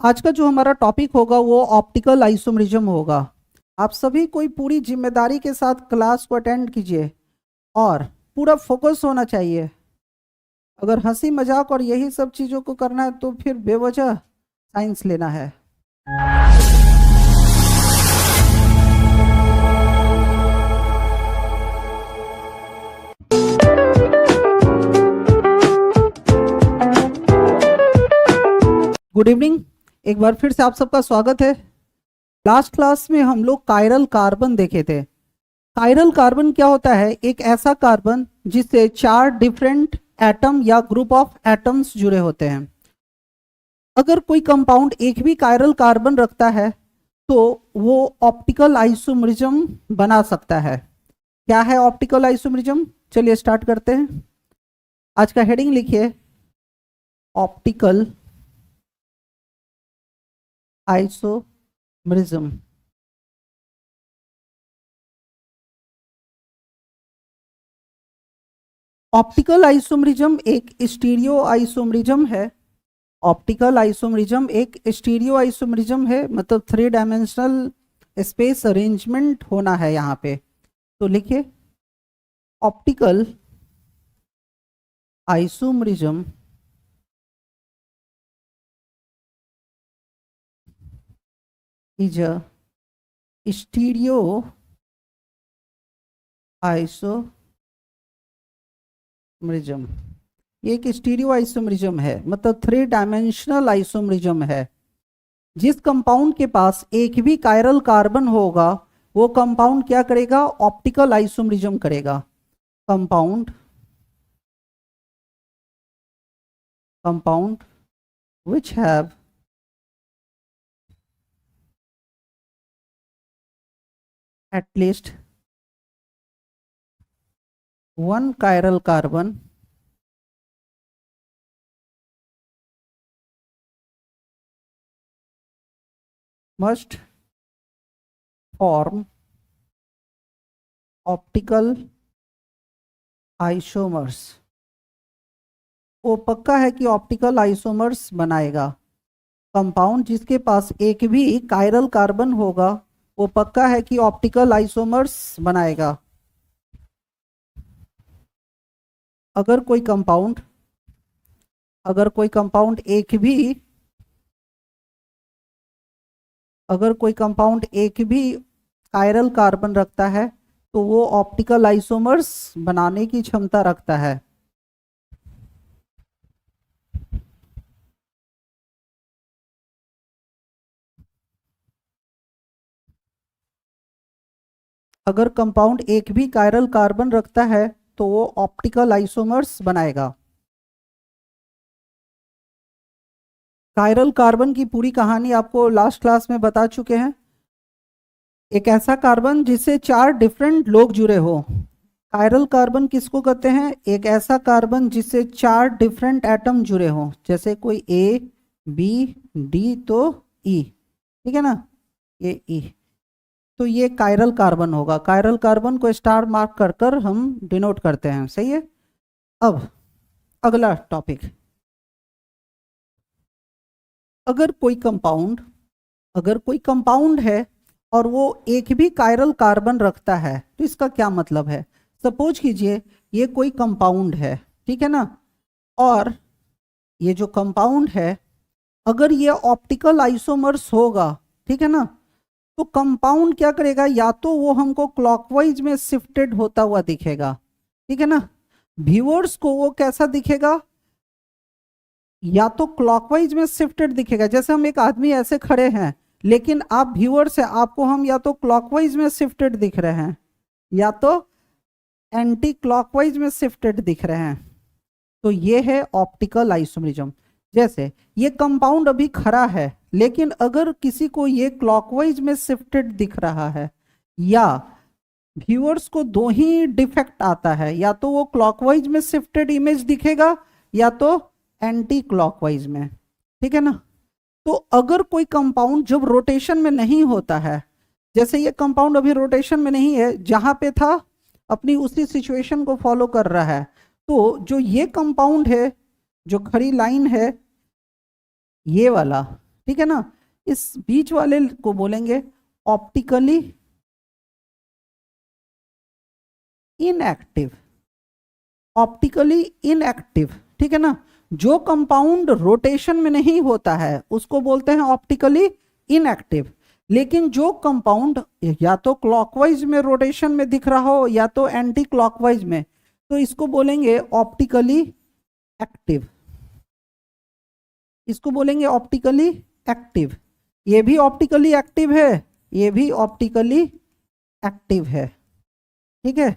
आज का जो हमारा टॉपिक होगा वो ऑप्टिकल आइसोमेरिज्म होगा। आप सभी कोई पूरी जिम्मेदारी के साथ क्लास को अटेंड कीजिए और पूरा फोकस होना चाहिए। अगर हंसी मजाक और यही सब चीज़ों को करना है तो फिर बेवजह साइंस लेना है। गुड इवनिंग, एक बार फिर से आप सबका स्वागत है। लास्ट क्लास में हम लोग कायरल कार्बन देखे थे। कायरल कार्बन क्या होता है? एक ऐसा कार्बन जिससे 4 डिफरेंट एटम या ग्रुप ऑफ एटम्स जुड़े होते हैं। अगर कोई कंपाउंड एक भी कायरल कार्बन रखता है तो वो ऑप्टिकल आइसोमेरिज्म बना सकता है। क्या है ऑप्टिकल आइसोमेरिज्म? चलिए स्टार्ट करते हैं। आज का हेडिंग लिखिए, ऑप्टिकल आइसोमेरिज्म। ऑप्टिकल आइसोमेरिज्म एक स्टीरियो आइसोमेरिज्म है। ऑप्टिकल आइसोमेरिज्म एक स्टीरियो आइसोमेरिज्म है, मतलब 3 डायमेंशनल स्पेस अरेंजमेंट होना है यहाँ पे। तो लिखिए, optical isomerism is a stereo isomerism. ये एक स्टीरियो आइसोमेरिज्म है, मतलब 3 डायमेंशनल आइसोमेरिज्म है। जिस कंपाउंड के पास एक भी कायरल कार्बन होगा वो कंपाउंड क्या करेगा? ऑप्टिकल आइसोमेरिज्म करेगा। Compound which have at least one chiral carbon must form optical isomers। वो पक्का है कि ऑप्टिकल आइसोमर्स बनाएगा। कंपाउंड जिसके पास एक भी कायरल कार्बन होगा वो पक्का है कि ऑप्टिकल आइसोमर्स बनाएगा। अगर कोई कंपाउंड एक भी कायरल कार्बन रखता है तो वो ऑप्टिकल आइसोमर्स बनाने की क्षमता रखता है। अगर कंपाउंड एक भी कायरल कार्बन रखता है तो वो ऑप्टिकल आइसोमर्स बनाएगा। कायरल कार्बन की पूरी कहानी आपको लास्ट क्लास में बता चुके हैं। एक ऐसा कार्बन जिससे 4 डिफरेंट लोग जुड़े हो। कायरल कार्बन किसको कहते हैं? एक ऐसा कार्बन जिससे 4 डिफरेंट एटम जुड़े हो, जैसे कोई ए बी डी तो ई, ठीक है ना, ये ई। तो ये कायरल कार्बन होगा। कायरल कार्बन को स्टार मार्क कर कर हम डिनोट करते हैं, सही है। अब अगला टॉपिक, अगर कोई कंपाउंड है और वो एक भी कायरल कार्बन रखता है तो इसका क्या मतलब है? सपोज कीजिए ये कोई कंपाउंड है, ठीक है ना, और ये जो कंपाउंड है अगर ये ऑप्टिकल आइसोमर्स होगा, ठीक है ना, तो कंपाउंड क्या करेगा? या तो वो हमको क्लॉकवाइज में शिफ्टेड होता हुआ दिखेगा, ठीक है ना। व्यूअर्स को वो कैसा दिखेगा? या तो क्लॉकवाइज में शिफ्टेड दिखेगा, जैसे हम एक आदमी ऐसे खड़े हैं लेकिन आप व्यूअर्स है, आपको हम या तो क्लॉकवाइज में शिफ्टेड दिख रहे हैं या तो एंटी क्लॉकवाइज में शिफ्टेड दिख रहे हैं। तो ये है ऑप्टिकल आइसोमेरिज्म। जैसे ये कंपाउंड अभी खड़ा है लेकिन अगर किसी को ये क्लॉकवाइज में शिफ्टेड दिख रहा है, या व्यूअर्स को 2 ही डिफेक्ट आता है, या तो वो क्लॉकवाइज में शिफ्टेड इमेज दिखेगा या तो एंटी क्लॉकवाइज में, ठीक है ना। तो अगर कोई कंपाउंड जब रोटेशन में नहीं होता है, जैसे ये कंपाउंड अभी रोटेशन में नहीं है, जहां पे था अपनी उसी सिचुएशन को फॉलो कर रहा है, तो जो ये कंपाउंड है, जो खड़ी लाइन है ये वाला, ठीक है ना। इस बीच वाले को बोलेंगे ऑप्टिकली इनएक्टिव। ऑप्टिकली इनएक्टिव, ठीक है ना। जो कंपाउंड रोटेशन में नहीं होता है उसको बोलते हैं ऑप्टिकली इनएक्टिव। लेकिन जो कंपाउंड या तो क्लॉकवाइज में रोटेशन में दिख रहा हो या तो एंटी क्लॉकवाइज में, तो इसको बोलेंगे ऑप्टिकली एक्टिव। इसको बोलेंगे ऑप्टिकली एक्टिव। ये भी ऑप्टिकली एक्टिव है, ये भी ऑप्टिकली एक्टिव है, ठीक है।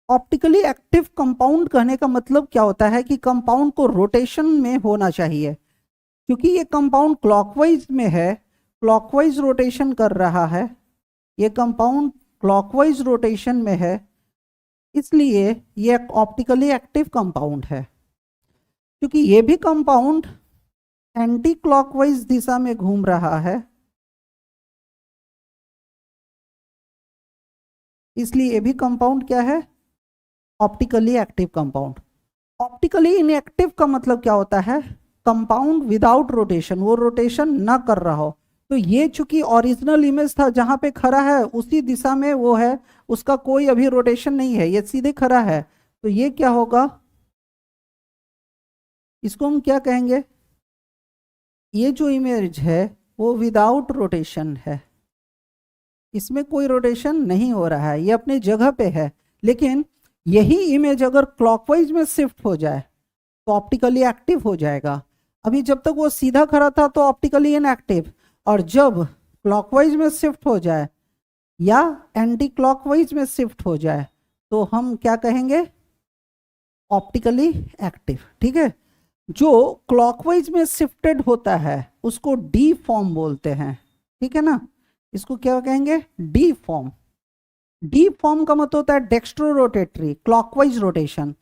ऑप्टिकली एक्टिव कंपाउंड कहने का मतलब क्या होता है कि कंपाउंड को रोटेशन में होना चाहिए। क्योंकि ये कंपाउंड क्लॉकवाइज में है, क्लॉकवाइज रोटेशन कर रहा है, ये कंपाउंड क्लॉकवाइज रोटेशन में है, इसलिए ये ऑप्टिकली एक्टिव कंपाउंड है। क्योंकि ये भी कंपाउंड एंटी क्लॉकवाइज दिशा में घूम रहा है, इसलिए ये भी कंपाउंड क्या है, optically active compound. Optically inactive का मतलब क्या होता है, कंपाउंड विदाउट रोटेशन, वो रोटेशन ना कर रहा हो। तो ये चूंकि ओरिजिनल इमेज था, जहां पे खड़ा है उसी दिशा में वो है, उसका कोई अभी रोटेशन नहीं है, ये सीधे खड़ा है, तो ये क्या होगा, इसको हम क्या कहेंगे, ये जो इमेज है वो विदाउट रोटेशन है, इसमें कोई रोटेशन नहीं हो रहा है, ये अपने जगह पे है। लेकिन यही इमेज अगर क्लॉकवाइज में शिफ्ट हो जाए तो ऑप्टिकली एक्टिव हो जाएगा। अभी जब तक वो सीधा खड़ा था तो ऑप्टिकली इनएक्टिव, और जब क्लॉकवाइज में शिफ्ट हो जाए या एंटी क्लॉकवाइज में शिफ्ट हो जाए तो हम क्या कहेंगे, ऑप्टिकली एक्टिव, ठीक है। जो क्लॉकवाइज में शिफ्टेड होता है उसको डी फॉर्म बोलते हैं, ठीक है ना। इसको क्या कहेंगे, डी फॉर्म। डी फॉर्म का मतलब होता है डेक्स्ट्रो रोटेटरी, क्लॉकवाइज रोटेशन।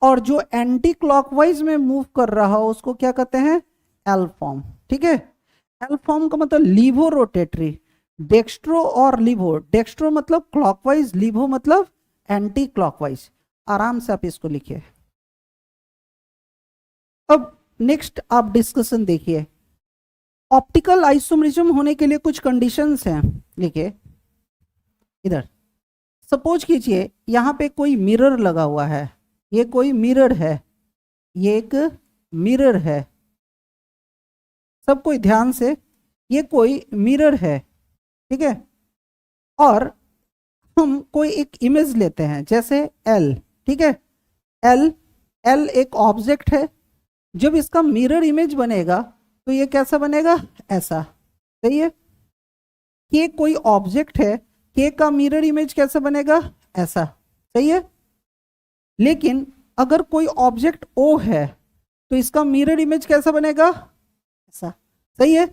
और जो एंटी क्लॉकवाइज में मूव कर रहा हो उसको क्या कहते हैं, एल फॉर्म, ठीक है। एल फॉर्म का मतलब लीवो रोटेटरी, डेक्स्ट्रो और लीवो। डेक्स्ट्रो मतलब क्लॉकवाइज, लीवो मतलब एंटी क्लॉकवाइज। आराम से आप इसको लिखिए। अब नेक्स्ट आप डिस्कशन देखिए। ऑप्टिकल आइसोमेरिज्म होने के लिए कुछ कंडीशंस हैं, लिखिए इधर। सपोज कीजिए यहाँ पे कोई मिरर लगा हुआ है, ये कोई मिरर है, ये एक मिरर है, सब कोई ध्यान से, ये कोई मिरर है, ठीक है। और हम कोई एक इमेज लेते हैं जैसे एल, ठीक है। एल एल एक ऑब्जेक्ट है, जब इसका मिरर इमेज बनेगा तो ये कैसा बनेगा, ऐसा, सही है। के कोई ऑब्जेक्ट है, के का मिरर इमेज कैसा बनेगा, ऐसा, सही है। लेकिन अगर कोई ऑब्जेक्ट ओ है तो इसका मिरर इमेज कैसा बनेगा, ऐसा, सही है।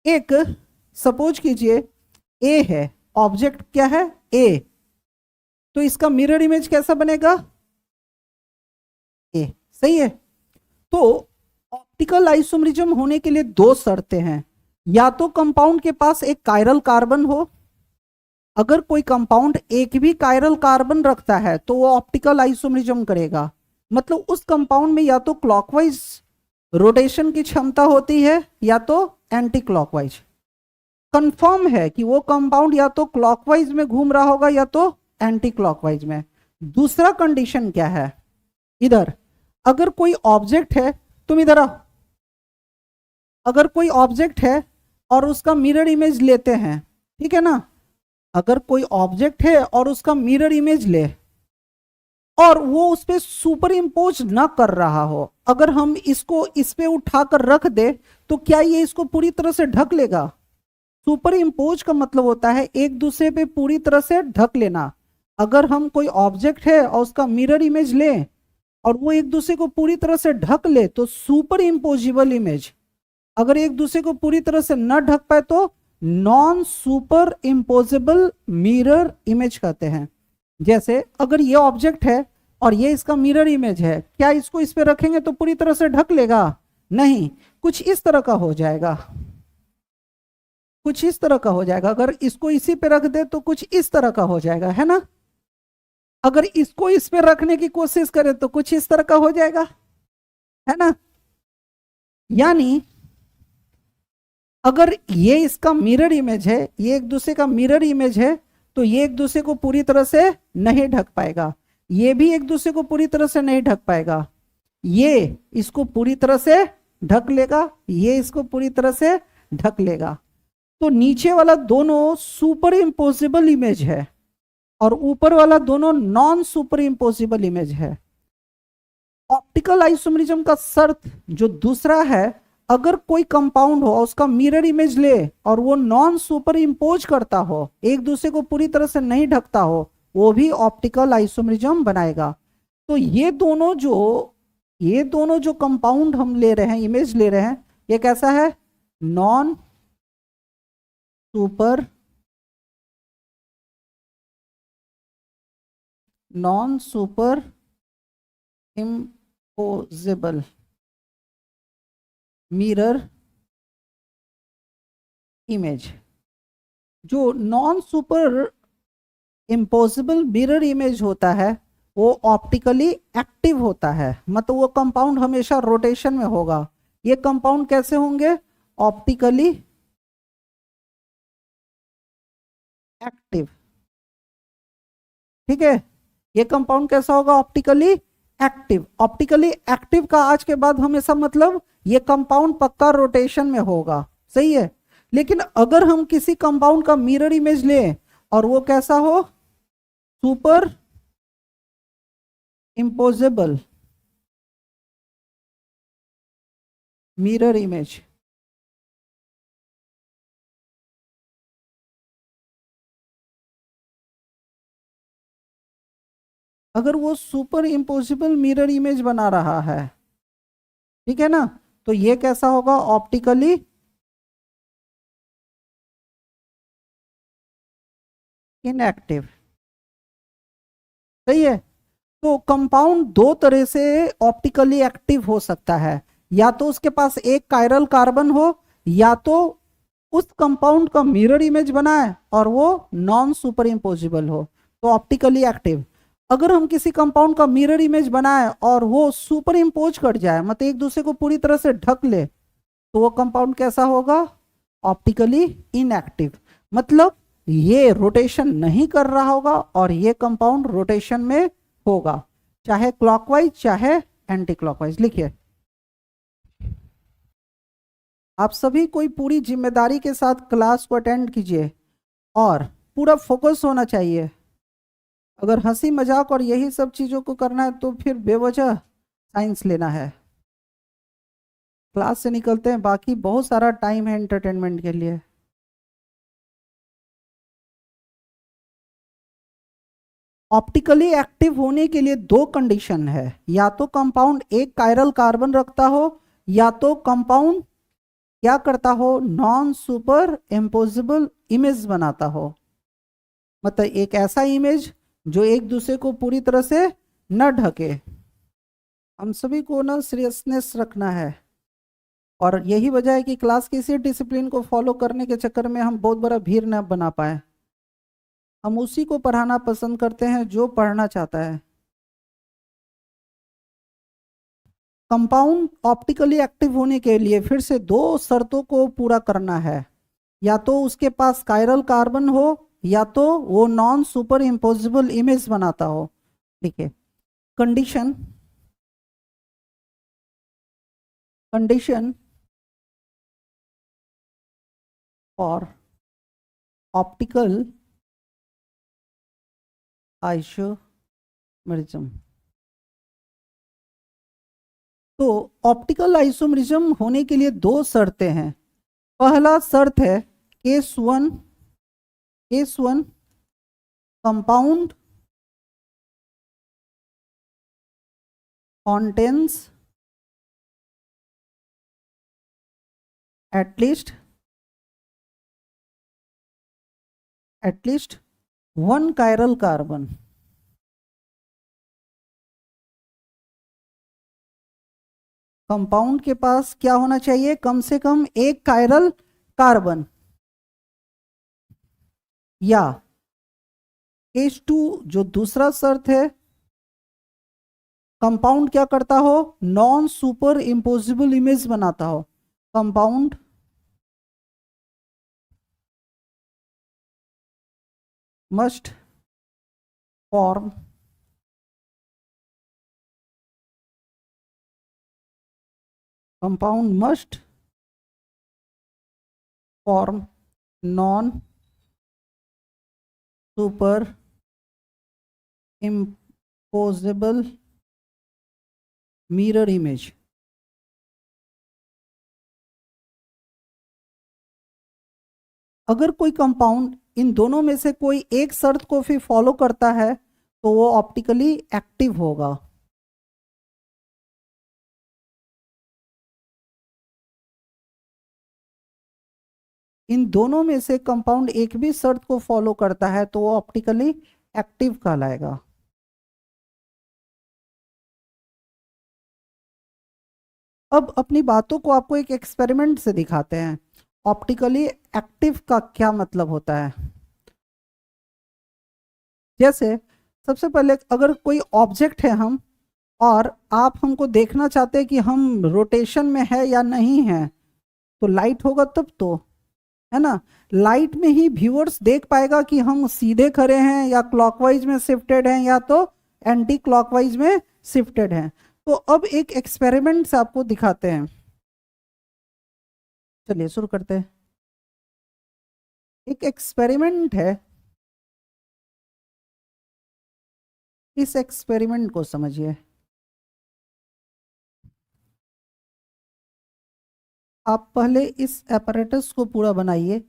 एक सपोज कीजिए ए है, ऑब्जेक्ट क्या है, ए, तो इसका मिरर इमेज कैसा बनेगा, ए, सही है। तो ऑप्टिकल आइसोमेरिज्म होने के लिए दो शर्तें हैं, या तो कंपाउंड के पास एक कायरल कार्बन हो, अगर कोई कंपाउंड एक भी कायरल कार्बन रखता है तो वो ऑप्टिकल आइसोमेरिज्म करेगा। मतलब उस कंपाउंड में या तो क्लॉकवाइज रोटेशन की क्षमता होती है या तो एंटी क्लॉकवाइज। कंफर्म है कि वो कंपाउंड या तो क्लॉकवाइज में घूम रहा होगा या तो एंटी क्लॉकवाइज में। दूसरा कंडीशन क्या है, इधर अगर कोई ऑब्जेक्ट है, तुम इधर आओ, अगर कोई ऑब्जेक्ट है और उसका मिरर इमेज लेते हैं, ठीक है ना। अगर कोई ऑब्जेक्ट है और उसका मिरर इमेज ले और वो उस पर सुपर इम्पोज ना कर रहा हो, अगर हम इसको इस पे उठाकर रख दे तो क्या ये इसको पूरी तरह से ढक लेगा। सुपर इम्पोज का मतलब होता है एक दूसरे पे पूरी तरह से ढक लेना। अगर हम कोई ऑब्जेक्ट है और उसका मिरर इमेज ले और वो एक दूसरे को पूरी तरह से ढक ले तो सुपर इम्पोजिबल इमेज। अगर एक दूसरे को पूरी तरह से न ढक पाए तो non superimposable mirror image कहते हैं। जैसे अगर ये ऑब्जेक्ट है और ये इसका मिरर इमेज है, क्या इसको इस पे रखेंगे तो पूरी तरह से ढक लेगा, नहीं, कुछ इस तरह का हो जाएगा, कुछ इस तरह का हो जाएगा। अगर इसको इसी पे रख दे तो कुछ इस तरह का हो जाएगा, है ना। अगर इसको इस पे रखने की कोशिश करें तो कुछ इस तरह का हो जाएगा, है ना। यानी अगर ये इसका मिरर इमेज है, ये एक दूसरे का मिरर इमेज है, तो ये एक दूसरे को पूरी तरह से नहीं ढक पाएगा, ये भी एक दूसरे को पूरी तरह से नहीं ढक पाएगा, ये इसको पूरी तरह से ढक लेगा, ये इसको पूरी तरह से ढक लेगा। तो नीचे वाला दोनों सुपर इम्पोजिबल इमेज है और ऊपर वाला दोनों नॉन सुपर इम्पोजिबल इमेज है। ऑप्टिकल आइसोमरिज्म का शर्त जो दूसरा है, अगर कोई कंपाउंड हो उसका मिरर इमेज ले और वो नॉन सुपर इम्पोज करता हो, एक दूसरे को पूरी तरह से नहीं ढकता हो, वो भी ऑप्टिकल आइसोमरिज्म बनाएगा। तो ये दोनों जो कंपाउंड हम ले रहे हैं, इमेज ले रहे हैं, ये कैसा है? Non superimposable mirror image. जो non superimposable mirror image होता है वो ऑप्टिकली एक्टिव होता है, मतलब वो कंपाउंड हमेशा रोटेशन में होगा। ये कंपाउंड कैसे होंगे? Optically active. ठीक है, ये कंपाउंड कैसा होगा? Optically active. ऑप्टिकली एक्टिव का आज के बाद हमेशा मतलब ये कंपाउंड पक्का रोटेशन में होगा, सही है। लेकिन अगर हम किसी कंपाउंड का मिरर इमेज लें और वो कैसा हो? सुपर इम्पोजेबल मिरर इमेज, अगर वो सुपर इम्पोजिबल मिरर इमेज बना रहा है, ठीक है ना, तो ये कैसा होगा? ऑप्टिकली इनएक्टिव, सही है। तो कंपाउंड दो तरह से ऑप्टिकली एक्टिव हो सकता है, या तो उसके पास एक कायरल कार्बन हो, या तो उस कंपाउंड का मिरर इमेज बनाए और वो नॉन सुपर इम्पोजिबल हो, तो ऑप्टिकली एक्टिव। अगर हम किसी कंपाउंड का मिरर इमेज बनाए और वो सुपर इम्पोज कर जाए, मतलब एक दूसरे को पूरी तरह से ढक ले, तो वो कंपाउंड कैसा होगा? Optically inactive. मतलब ये रोटेशन नहीं कर रहा होगा और ये कंपाउंड रोटेशन में होगा, चाहे क्लॉकवाइज चाहे एंटी क्लॉकवाइज। लिखिए, आप सभी कोई पूरी जिम्मेदारी के साथ क्लास को अटेंड कीजिए और पूरा फोकस होना चाहिए। अगर हंसी मजाक और यही सब चीज़ों को करना है तो फिर बेवजह साइंस लेना है। क्लास से निकलते हैं, बाकी बहुत सारा टाइम है एंटरटेनमेंट के लिए। ऑप्टिकली एक्टिव होने के लिए दो कंडीशन है, या तो कंपाउंड एक कायरल कार्बन रखता हो, या तो कंपाउंड क्या करता हो? नॉन सुपर इम्पोजिबल इमेज बनाता हो, मतलब एक ऐसा इमेज जो एक दूसरे को पूरी तरह से न ढके। हम सभी को ना सीरियसनेस रखना है, और यही वजह है कि क्लास के इसी डिसिप्लिन को फॉलो करने के चक्कर में हम बहुत बड़ा भीड़ न बना पाए। हम उसी को पढ़ाना पसंद करते हैं जो पढ़ना चाहता है। कंपाउंड ऑप्टिकली एक्टिव होने के लिए फिर से दो शर्तों को पूरा करना है, या तो उसके पास कायरल कार्बन हो, या तो वो नॉन सुपर इम्पोजिबल इमेज बनाता हो। ठीक है, कंडीशन फॉर ऑप्टिकल आइसोमरिज्म। तो ऑप्टिकल आइसोमरिज्म होने के लिए दो शर्तें हैं। पहला शर्त है case one compound contains at least one chiral carbon। Compound के पास क्या होना चाहिए? कम से कम एक कायरल कार्बन। या केस 2 जो दूसरा शर्त है, कंपाउंड क्या करता हो, नॉन सुपर इम्पोजिबल इमेज बनाता हो। Compound must form compound must form non superimposable mirror image. अगर कोई कंपाउंड इन दोनों में से कोई एक शर्त को फिर फॉलो करता है तो वो ऑप्टिकली एक्टिव होगा। इन दोनों में से कंपाउंड एक भी शर्त को फॉलो करता है तो वो ऑप्टिकली एक्टिव कहलाएगा। अब अपनी बातों को आपको एक एक्सपेरिमेंट से दिखाते हैं। ऑप्टिकली एक्टिव का क्या मतलब होता है। जैसे सबसे पहले अगर कोई ऑब्जेक्ट है हम, और आप हमको देखना चाहते हैं कि हम रोटेशन में है या नहीं है, तो लाइट होगा तब तो, है ना। लाइट में ही व्यूअर्स देख पाएगा कि हम सीधे खड़े हैं या क्लॉकवाइज में शिफ्टेड हैं या तो एंटी क्लॉकवाइज में शिफ्टेड हैं। तो अब एक एक्सपेरिमेंट से आपको दिखाते हैं। चलिए शुरू करते हैं। एक एक्सपेरिमेंट है, इस एक्सपेरिमेंट को समझिए। आप पहले इस एपरेटस को पूरा बनाइए।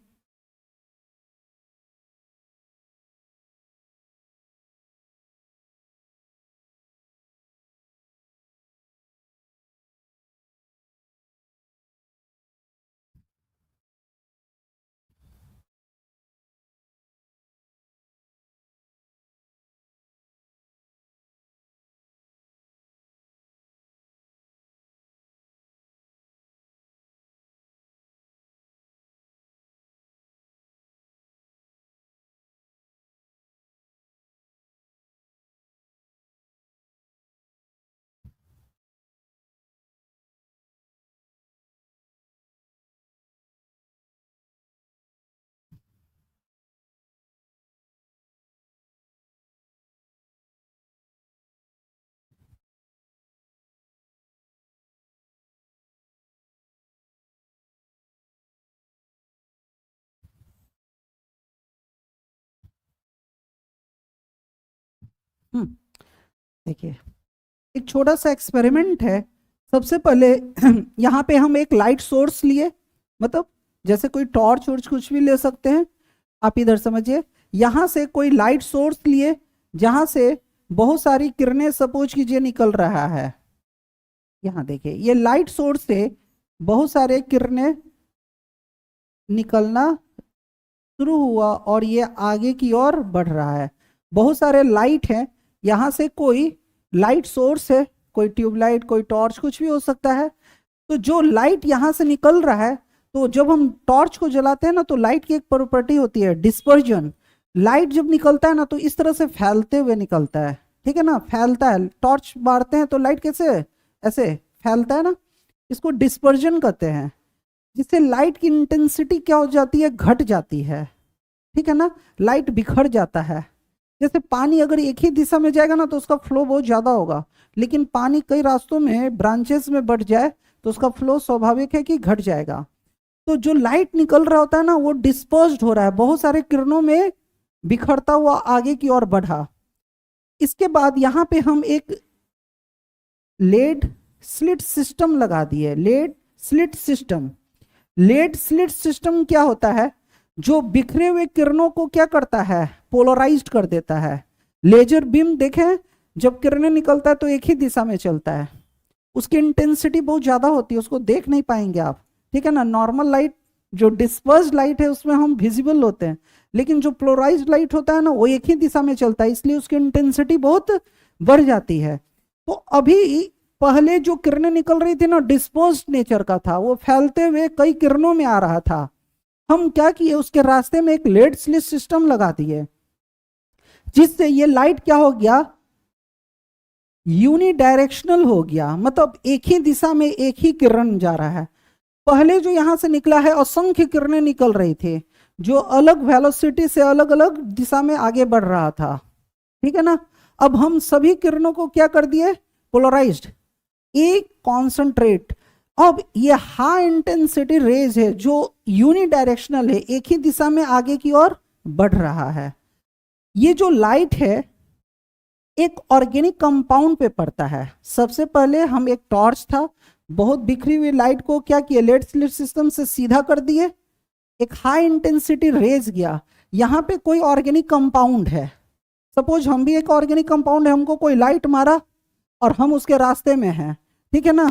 हम्म, देखिए एक छोटा सा एक्सपेरिमेंट है। सबसे पहले यहाँ पे हम एक लाइट सोर्स लिए, मतलब जैसे कोई टॉर्च वॉर्च कुछ भी ले सकते हैं। आप इधर समझिए, यहाँ से कोई लाइट सोर्स लिए जहाँ से बहुत सारी किरणें सपोज कीजिए निकल रहा है। यहाँ देखिए ये लाइट सोर्स से बहुत सारे किरणें निकलना शुरू हुआ और ये आगे की ओर बढ़ रहा है। बहुत सारे लाइट हैं, यहाँ से कोई लाइट सोर्स है, कोई ट्यूबलाइट कोई टॉर्च कुछ भी हो सकता है। तो जो लाइट यहाँ से निकल रहा है, तो जब हम टॉर्च को जलाते हैं ना तो लाइट की एक प्रॉपर्टी होती है डिस्पर्जन। लाइट जब निकलता है ना तो इस तरह से फैलते हुए निकलता है, ठीक है ना, फैलता है। टॉर्च मारते हैं तो लाइट कैसे ऐसे फैलता है ना, इसको डिस्पर्जन कहते हैं। जिससे लाइट की इंटेंसिटी क्या हो जाती है, घट जाती है, ठीक है ना, लाइट बिखर जाता है। जैसे पानी अगर एक ही दिशा में जाएगा ना तो उसका फ्लो बहुत ज्यादा होगा, लेकिन पानी कई रास्तों में ब्रांचेस में बढ़ जाए तो उसका फ्लो स्वाभाविक है कि घट जाएगा। तो जो लाइट निकल रहा होता है ना वो डिस्पर्स्ड हो रहा है, बहुत सारे किरणों में बिखरता हुआ आगे की ओर बढ़ा। इसके बाद यहाँ पे हम एक लेड स्लिट सिस्टम लगा दिए। Lead slit system, lead slit system क्या होता है, जो बिखरे हुए किरणों को क्या करता है, पोलराइज्ड कर देता है। लेजर बीम देखें, जब किरणें निकलता है तो एक ही दिशा में चलता है, उसकी इंटेंसिटी बहुत ज्यादा होती है, उसको देख नहीं पाएंगे आप, ठीक है ना। नॉर्मल लाइट जो डिस्पर्स्ड लाइट है उसमें हम विजिबल होते हैं, लेकिन जो पोलराइज्ड लाइट होता है ना वो एक ही दिशा में चलता है, इसलिए उसकी इंटेंसिटी बहुत बढ़ जाती है। तो अभी पहले जो किरणें निकल रही थी ना डिस्पर्स्ड नेचर का था, वो फैलते हुए कई किरणों में आ रहा था। हम क्या किए, उसके रास्ते में एक लेड स्लिट सिस्टम लगा दिए, जिससे ये लाइट क्या हो गया, यूनिडायरेक्शनल हो गया, मतलब एक ही दिशा में एक ही किरण जा रहा है। पहले जो यहां से निकला है असंख्य किरणें निकल रही थी, जो अलग वेलोसिटी से अलग अलग दिशा में आगे बढ़ रहा था, ठीक है ना। अब हम सभी किरणों को क्या कर दिए, पोलराइज्ड, एक कॉन्सेंट्रेट। अब ये हाई इंटेंसिटी रेज है जो यूनिडायरेक्शनल है, एक ही दिशा में आगे की ओर बढ़ रहा है। ये जो लाइट है एक ऑर्गेनिक कंपाउंड पे पड़ता है। सबसे पहले हम एक टॉर्च था, बहुत बिखरी हुई लाइट को क्या किया, लेड स्लिट सिस्टम से सीधा कर दिए, एक हाई इंटेंसिटी रेज गया। यहां पे कोई ऑर्गेनिक कंपाउंड है, सपोज हम भी एक ऑर्गेनिक कंपाउंड है, हमको कोई लाइट मारा और हम उसके रास्ते में हैं, ठीक है ना।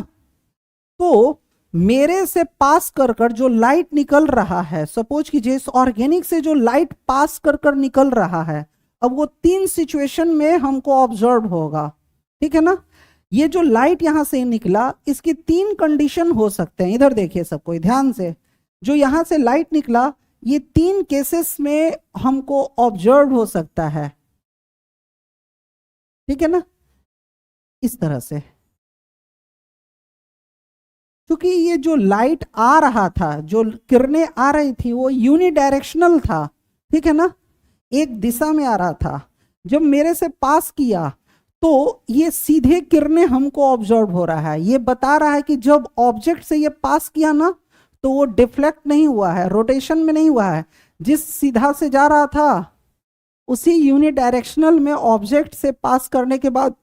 तो मेरे से पास कर कर जो लाइट निकल रहा है, सपोज कीजिए इस ऑर्गेनिक से जो लाइट पास कर कर निकल रहा है, अब वो तीन सिचुएशन में हमको ऑब्जर्व होगा, ठीक है ना। ये जो लाइट यहां से निकला, इसकी तीन कंडीशन हो सकते हैं। इधर देखिए सब कोई ध्यान से, जो यहां से लाइट निकला ये तीन केसेस में हमको ऑब्जर्व हो सकता है, ठीक है ना, इस तरह से। क्योंकि ये जो लाइट आ रहा था, जो किरणें आ रही थी वो यूनिडायरेक्शनल था, ठीक है ना, एक दिशा में आ रहा था। जब मेरे से पास किया तो ये सीधे किरणें हमको ऑब्जर्व हो रहा है। ये बता रहा है कि जब ऑब्जेक्ट से ये पास किया ना तो वो डिफ्लेक्ट नहीं हुआ है, रोटेशन में नहीं हुआ है, जिस सीधा से जा रहा था उसी यूनिडायरेक्शनल में ऑब्जेक्ट से पास करने के बाद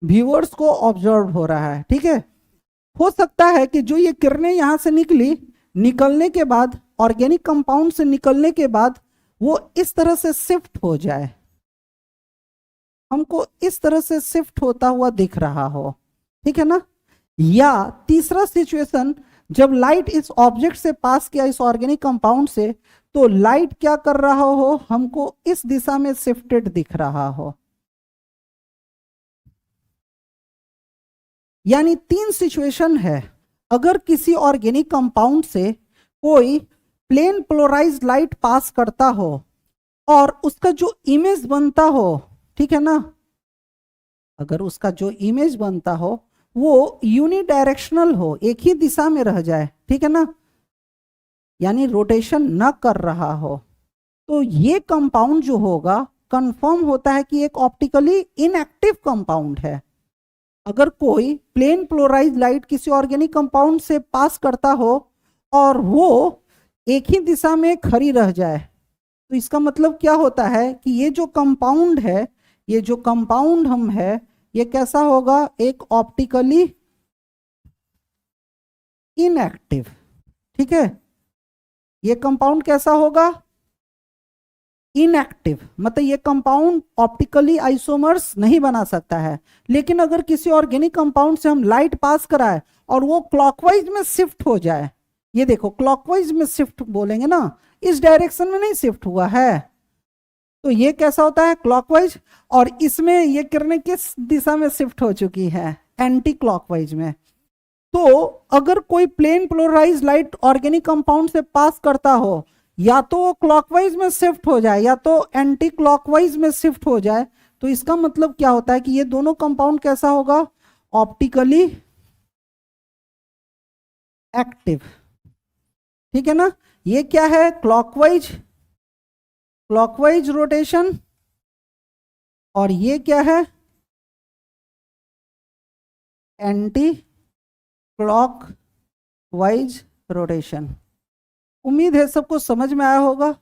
व्यूअर्स को ऑब्जर्व हो रहा है, ठीक है। हो सकता है कि जो ये किरणें यहां से निकली, निकलने के बाद ऑर्गेनिक कंपाउंड से निकलने के बाद वो इस तरह से शिफ्ट हो जाए, हमको इस तरह से शिफ्ट होता हुआ दिख रहा हो, ठीक है ना। या तीसरा सिचुएशन, जब लाइट इस ऑब्जेक्ट से पास किया, इस ऑर्गेनिक कंपाउंड से, तो लाइट क्या कर रहा हो, हमको इस दिशा में शिफ्टेड दिख रहा हो। यानी तीन सिचुएशन है। अगर किसी ऑर्गेनिक कंपाउंड से कोई प्लेन पोलराइज्ड लाइट पास करता हो और उसका जो इमेज बनता हो, ठीक है ना, अगर उसका जो इमेज बनता हो वो यूनिडायरेक्शनल हो, एक ही दिशा में रह जाए, ठीक है ना, यानी रोटेशन न कर रहा हो, तो ये कंपाउंड जो होगा कंफर्म होता है कि एक ऑप्टिकली इनएक्टिव कंपाउंड है। अगर कोई प्लेन पोलराइज्ड लाइट किसी ऑर्गेनिक कंपाउंड से पास करता हो और वो एक ही दिशा में खड़ी रह जाए, तो इसका मतलब क्या होता है कि ये जो कंपाउंड है, ये जो कंपाउंड हम है, ये कैसा होगा, एक ऑप्टिकली इनएक्टिव, ठीक है। ये कंपाउंड कैसा होगा, इनएक्टिव, मतलब ये कंपाउंड ऑप्टिकली आइसोमर्स नहीं बना सकता है। लेकिन अगर किसी ऑर्गेनिक कंपाउंड से हम लाइट पास कराए और वो क्लॉकवाइज में शिफ्ट हो जाए, ये देखो क्लॉकवाइज में शिफ्ट बोलेंगे ना, इस डायरेक्शन में नहीं शिफ्ट हुआ है, तो ये कैसा होता है, क्लॉकवाइज। और इसमें ये किरणें किस दिशा में शिफ्ट हो चुकी है, एंटी क्लॉकवाइज में। तो अगर कोई plane polarise light organic compound से पास करता हो, या तो वो क्लॉकवाइज में शिफ्ट हो जाए या तो एंटी क्लॉकवाइज में शिफ्ट हो जाए, तो इसका मतलब क्या होता है कि ये दोनों कंपाउंड कैसा होगा, ऑप्टिकली एक्टिव, ठीक है ना। ये क्या है, क्लॉकवाइज, क्लॉकवाइज रोटेशन, और ये क्या है, एंटी क्लॉकवाइज रोटेशन। उम्मीद है सबको समझ में आया होगा।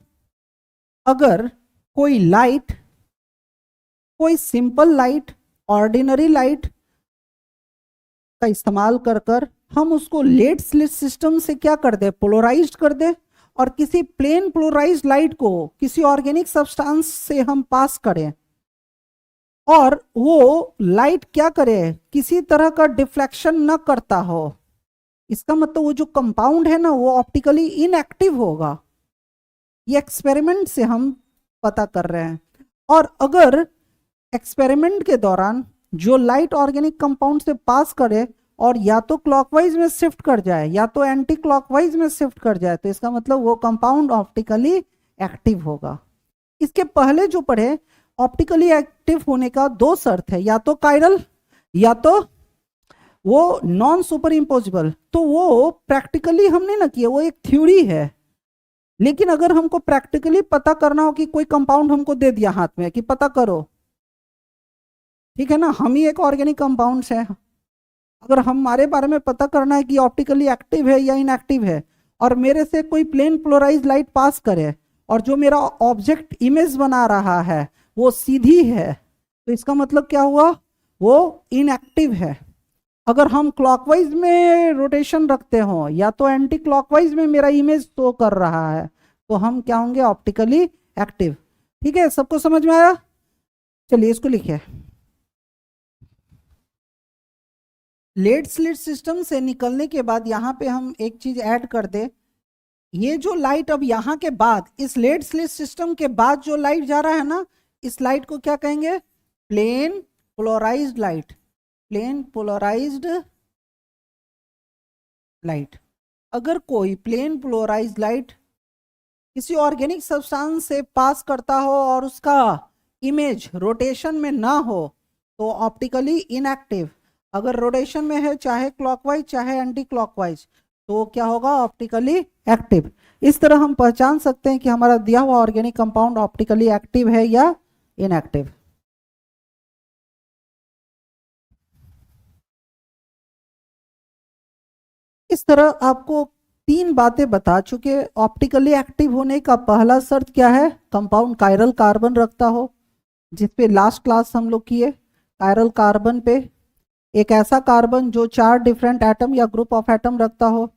अगर कोई लाइट, कोई सिंपल लाइट, ऑर्डिनरी लाइट का इस्तेमाल कर कर हम उसको लेड स्लिट सिस्टम से क्या कर दे, पोलराइज्ड कर दे, और किसी प्लेन पोलराइज्ड लाइट को किसी ऑर्गेनिक सब्सटेंस से हम पास करें, और वो लाइट क्या करे, किसी तरह का डिफ्लेक्शन न करता हो, इसका मतलब वो जो कंपाउंड है ना वो ऑप्टिकली इनएक्टिव होगा। ये एक्सपेरिमेंट से हम पता कर रहे हैं। और अगर एक्सपेरिमेंट के दौरान जो लाइट ऑर्गेनिक कंपाउंड से पास करे और या तो क्लॉकवाइज में शिफ्ट कर जाए या तो एंटी क्लॉकवाइज में शिफ्ट कर जाए, तो इसका मतलब वो कंपाउंड ऑप्टिकली एक्टिव होगा। इसके पहले जो पढ़े, ऑप्टिकली एक्टिव होने का दो शर्त है, या तो कायरल या तो वो नॉन सुपर इम्पोजिबल। तो वो प्रैक्टिकली हमने ना किया, वो एक थ्योरी है। लेकिन अगर हमको प्रैक्टिकली पता करना हो कि कोई कंपाउंड हमको दे दिया हाथ में कि पता करो, ठीक है ना, हम ही एक ऑर्गेनिक कंपाउंड्स है, अगर हमारे बारे में पता करना है कि ऑप्टिकली एक्टिव है या इनएक्टिव है, और मेरे से कोई प्लेन पोलराइज लाइट पास करे और जो मेरा ऑब्जेक्ट इमेज बना रहा है वो सीधी है, तो इसका मतलब क्या हुआ, वो इनएक्टिव है। अगर हम क्लॉकवाइज में रोटेशन रखते हो या तो एंटी क्लॉकवाइज में मेरा इमेज शो कर रहा है, तो हम क्या होंगे, ऑप्टिकली एक्टिव। ठीक है, सबको समझ में आया? चलिए इसको लिखिए। लेड स्लिट सिस्टम से निकलने के बाद यहां पे हम एक चीज ऐड कर दे, ये जो लाइट अब यहां के बाद इस लेड स्लिट सिस्टम के बाद जो लाइट जा रहा है ना, इस लाइट को क्या कहेंगे, plane polarised light. Plane polarised light. अगर कोई प्लेन पोलराइज्ड लाइट किसी ऑर्गेनिक सब्सटेंस से पास करता हो और उसका इमेज रोटेशन में ना हो तो ऑप्टिकली इनएक्टिव। अगर रोटेशन में है, चाहे क्लॉकवाइज चाहे एंटी क्लॉकवाइज, तो क्या होगा, ऑप्टिकली एक्टिव। इस तरह हम पहचान सकते हैं कि हमारा दिया हुआ ऑर्गेनिक कंपाउंड ऑप्टिकली एक्टिव है या इनएक्टिव। इस तरह आपको तीन बातें बता चुके। ऑप्टिकली एक्टिव होने का पहला शर्त क्या है, कंपाउंड कायरल कार्बन रखता हो, जिसपे लास्ट क्लास हम लोग किए। कायरल कार्बन पे एक ऐसा कार्बन जो 4 डिफरेंट एटम या ग्रुप ऑफ एटम रखता हो।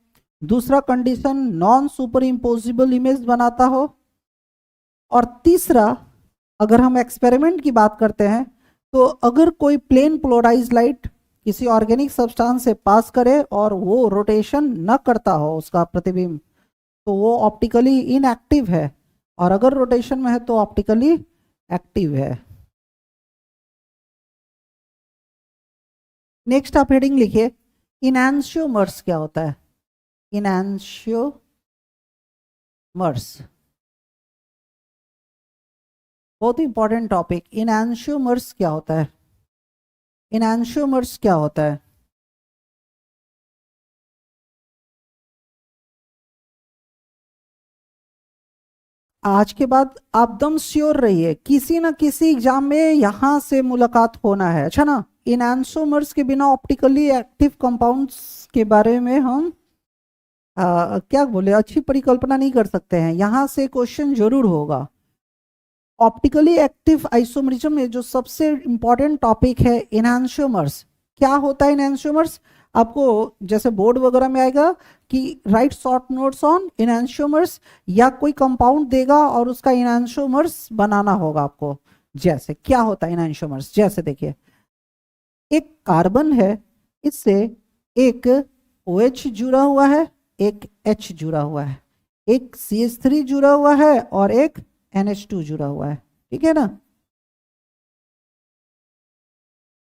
दूसरा condition, non super imposable image बनाता हो। और तीसरा, अगर हम एक्सपेरिमेंट की बात करते हैं तो अगर कोई प्लेन पोलराइज लाइट किसी ऑर्गेनिक सब्सटेंस से पास करे और वो रोटेशन न करता हो उसका प्रतिबिंब, तो वो ऑप्टिकली इनएक्टिव है, और अगर रोटेशन में है तो ऑप्टिकली एक्टिव है। नेक्स्ट आप हेडिंग लिखिए, इनैंशियोमर्स क्या होता है। इनैंशियोमर्स बहुत इंपॉर्टेंट टॉपिक। इनैंशियोमर्स क्या होता है, इनैंशियोमर्स क्या होता है। आज के बाद आप दम श्योर रहिए, किसी ना किसी एग्जाम में यहां से मुलाकात होना है, अच्छा ना। इनैंशियोमर्स के बिना ऑप्टिकली एक्टिव कंपाउंड्स के बारे में हम क्या बोले, अच्छी परिकल्पना नहीं कर सकते हैं। यहां से क्वेश्चन जरूर होगा। ऑप्टिकली एक्टिव आइसोमरिज्म में जो सबसे इंपॉर्टेंट टॉपिक है इनैंशियोमर्स। क्या होता है इनैंशियोमर्स, आपको जैसे बोर्ड वगैरह में आएगा कि राइट शॉर्ट नोट्स ऑन इनैंशियोमर्स, या कोई कंपाउंड देगा और उसका इनैंशियोमर्स बनाना होगा आपको। जैसे क्या होता है इनैंशियोमर्स, जैसे देखिए, एक कार्बन है, इससे एक OH जुड़ा हुआ है, एक H जुड़ा हुआ है, एक CH3 जुड़ा हुआ है और एक NH2 जुड़ा हुआ है, ठीक है ना।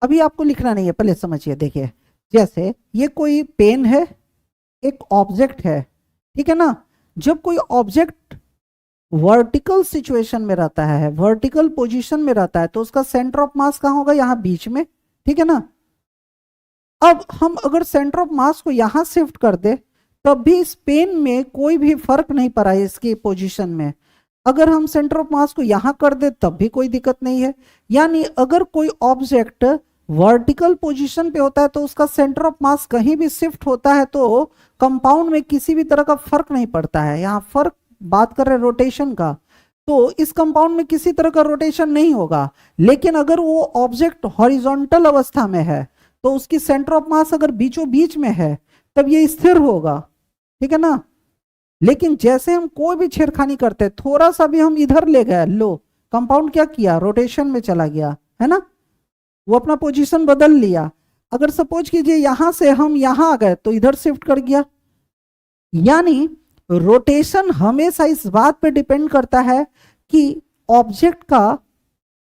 अभी आपको लिखना नहीं है, पहले समझिए। देखिए, जैसे ये कोई पेन है, एक ऑब्जेक्ट है, ठीक है ना। जब कोई ऑब्जेक्ट वर्टिकल सिचुएशन में रहता है, वर्टिकल पोजीशन में रहता है, तो उसका सेंटर ऑफ मास कहाँ होगा, यहाँ बीच में, ठीक है ना। अब हम अगर सेंटर ऑफ मास को यहां शिफ्ट कर दे तब भी इस पेन में कोई भी फर्क नहीं पड़ा है इसकी पोजीशन में। अगर हम सेंटर ऑफ मास को यहां कर दे तब भी कोई दिक्कत नहीं है। यानी अगर कोई ऑब्जेक्ट वर्टिकल पोजीशन पे होता है तो उसका सेंटर ऑफ मास कहीं भी शिफ्ट होता है तो कंपाउंड में किसी भी तरह का फर्क नहीं पड़ता है। यहाँ फर्क बात कर रहे हैं रोटेशन का, तो इस कंपाउंड में किसी तरह का रोटेशन नहीं होगा। लेकिन अगर वो ऑब्जेक्ट हॉरिजॉन्टल अवस्था में है तो उसकी सेंटर ऑफ मास अगर बीचों बीच में है तब ये स्थिर होगा, ठीक है ना। लेकिन जैसे हम कोई भी छेड़खानी करते, थोड़ा सा भी हम इधर ले गए, लो कंपाउंड क्या किया, रोटेशन में चला गया, है ना, वो अपना पोजीशन बदल लिया। अगर सपोज कीजिए यहां से हम यहां आ गए तो इधर शिफ्ट कर गया। यानी रोटेशन हमेशा इस बात पे डिपेंड करता है कि ऑब्जेक्ट का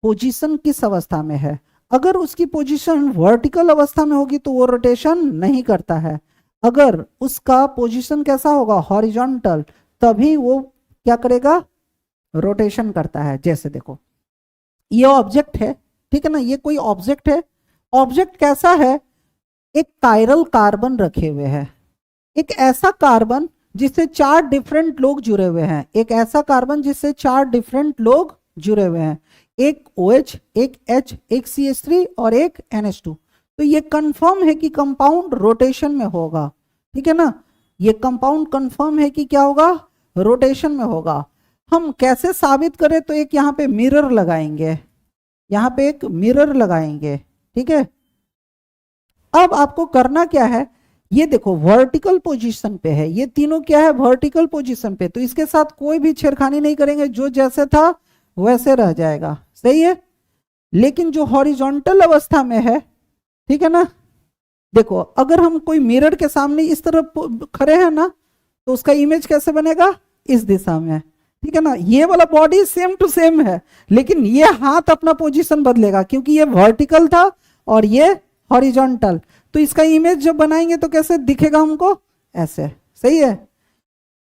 पोजीशन किस अवस्था में है। अगर उसकी पोजीशन वर्टिकल अवस्था में होगी तो वो रोटेशन नहीं करता है। अगर उसका पोजीशन कैसा होगा, हॉरिजॉन्टल, तभी वो क्या करेगा, रोटेशन करता है। जैसे देखो, ये ऑब्जेक्ट है, ठीक है ना, ये कोई ऑब्जेक्ट है ऑब्जेक्ट कैसा है? एक कायरल कार्बन रखे हुए है, एक ऐसा कार्बन जिससे 4 डिफरेंट लोग जुड़े हुए हैं, एक ऐसा कार्बन जिससे 4 डिफरेंट लोग जुड़े हुए हैं, एक OH, एक H, एक CH3 और एक NH2। तो ये कंफर्म है कि कंपाउंड रोटेशन में होगा, ठीक है ना, ये कंपाउंड कंफर्म है कि क्या होगा, रोटेशन में होगा। हम कैसे साबित करें? तो एक यहाँ पे मिरर लगाएंगे, यहाँ पे एक मिरर लगाएंगे, ठीक है। अब आपको करना क्या है, ये देखो वर्टिकल पोजीशन पे है, ये तीनों क्या है, वर्टिकल पोजीशन पे, तो इसके साथ कोई भी छेड़खानी नहीं करेंगे, जो जैसे था वैसे रह जाएगा, सही है। लेकिन जो हॉरिजॉन्टल अवस्था में है, ठीक है ना, देखो अगर हम कोई मिरर के सामने इस तरफ खड़े हैं ना, तो उसका इमेज कैसे बनेगा, इस दिशा में, ठीक है ना। ये वाला बॉडी सेम टू सेम है, लेकिन ये हाथ अपना पोजीशन बदलेगा, क्योंकि ये वर्टिकल था और ये हॉरिजॉन्टल, तो इसका इमेज जब बनाएंगे तो कैसे दिखेगा हमको, ऐसे, सही है।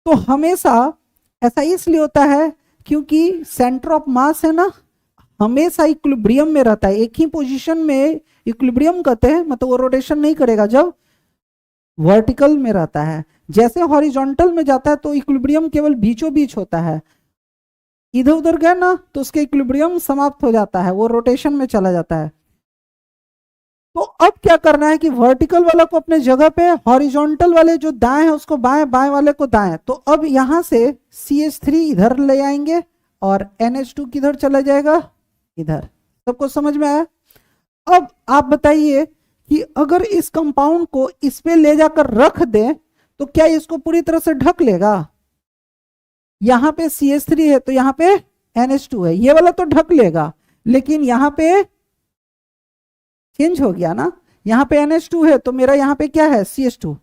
तो हमेशा ऐसा इसलिए होता है क्योंकि सेंटर ऑफ मास है ना, हमेशा इक्विलिब्रियम में रहता है, एक ही पोजीशन में इक्विलिब्रियम कहते हैं, मतलब वो रोटेशन नहीं करेगा जब वर्टिकल में रहता है। जैसे हॉरिजॉन्टल में जाता है तो इक्विलिब्रियम केवल बीचों बीच होता है, इधर उधर गया ना तो उसके इक्विलिब्रियम समाप्त हो जाता है, वो रोटेशन में चला जाता है। तो अब क्या करना है कि वर्टिकल वाला को अपने जगह पे, हॉरिजॉन्टल वाले जो दाएं है उसको बाएं, बाएं वाले को दाएं। तो अब यहां से CH3 इधर ले आएंगे और NH2 किधर चला जाएगा, इधर। सबको समझ में आया? अब आप बताइए कि अगर इस कंपाउंड को इस पे ले जाकर रख दें तो क्या इसको पूरी तरह से ढक लेगा? यहां पे CH3 है तो यहां पे NH2 है, ये वाला तो ढक लेगा, लेकिन यहां पे चेंज हो गया ना, यहाँ पे NH2 है तो मेरा यहाँ पे क्या है, CH2,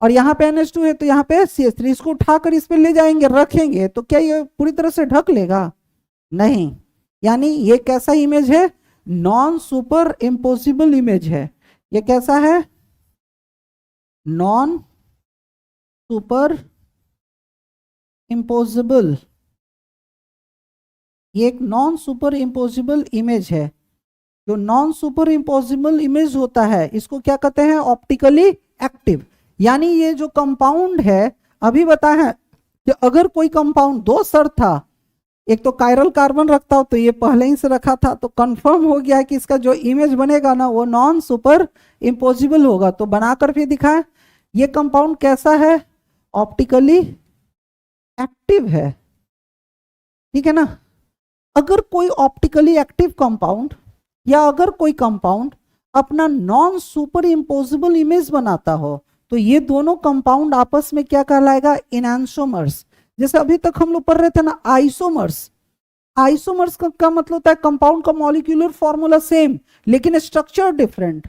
और यहाँ पे NH2 है तो यहाँ पे CH3। इसको उठाकर इस पे ले जाएंगे, रखेंगे, तो क्या ये पूरी तरह से ढक लेगा? नहीं। यानी ये कैसा इमेज है, नॉन सुपर इम्पोसिबल इमेज है। ये कैसा है, नॉन सुपर इम्पोसिबल, ये एक नॉन सुपर इम्पोसिबल इमेज है। जो नॉन सुपर इम्पोसिबल इमेज होता है इसको क्या कहते हैं, ऑप्टिकली एक्टिव। यानी ये जो कंपाउंड है, अभी बताया है कि अगर कोई कंपाउंड, दो शर्त था, एक तो कायरल कार्बन रखता हो, तो ये पहले ही से रखा था, तो कंफर्म हो गया कि इसका जो इमेज बनेगा ना वो नॉन सुपर इम्पोसिबल होगा। तो बनाकर फिर दिखाएं, ये कंपाउंड कैसा है, ऑप्टिकली एक्टिव है, ठीक है ना। अगर कोई ऑप्टिकली एक्टिव कंपाउंड या अगर कोई कंपाउंड अपना नॉन सुपर इम्पोसिबल इमेज बनाता हो, तो ये दोनों कंपाउंड आपस में क्या कहलाएगा, इनैंसोमर्स। जैसे अभी तक हम लोग पढ़ रहे थे ना आइसोमर्स, आइसोमर्स का मतलब होता है कंपाउंड का मॉलिक्यूलर फॉर्मूला सेम लेकिन स्ट्रक्चर डिफरेंट।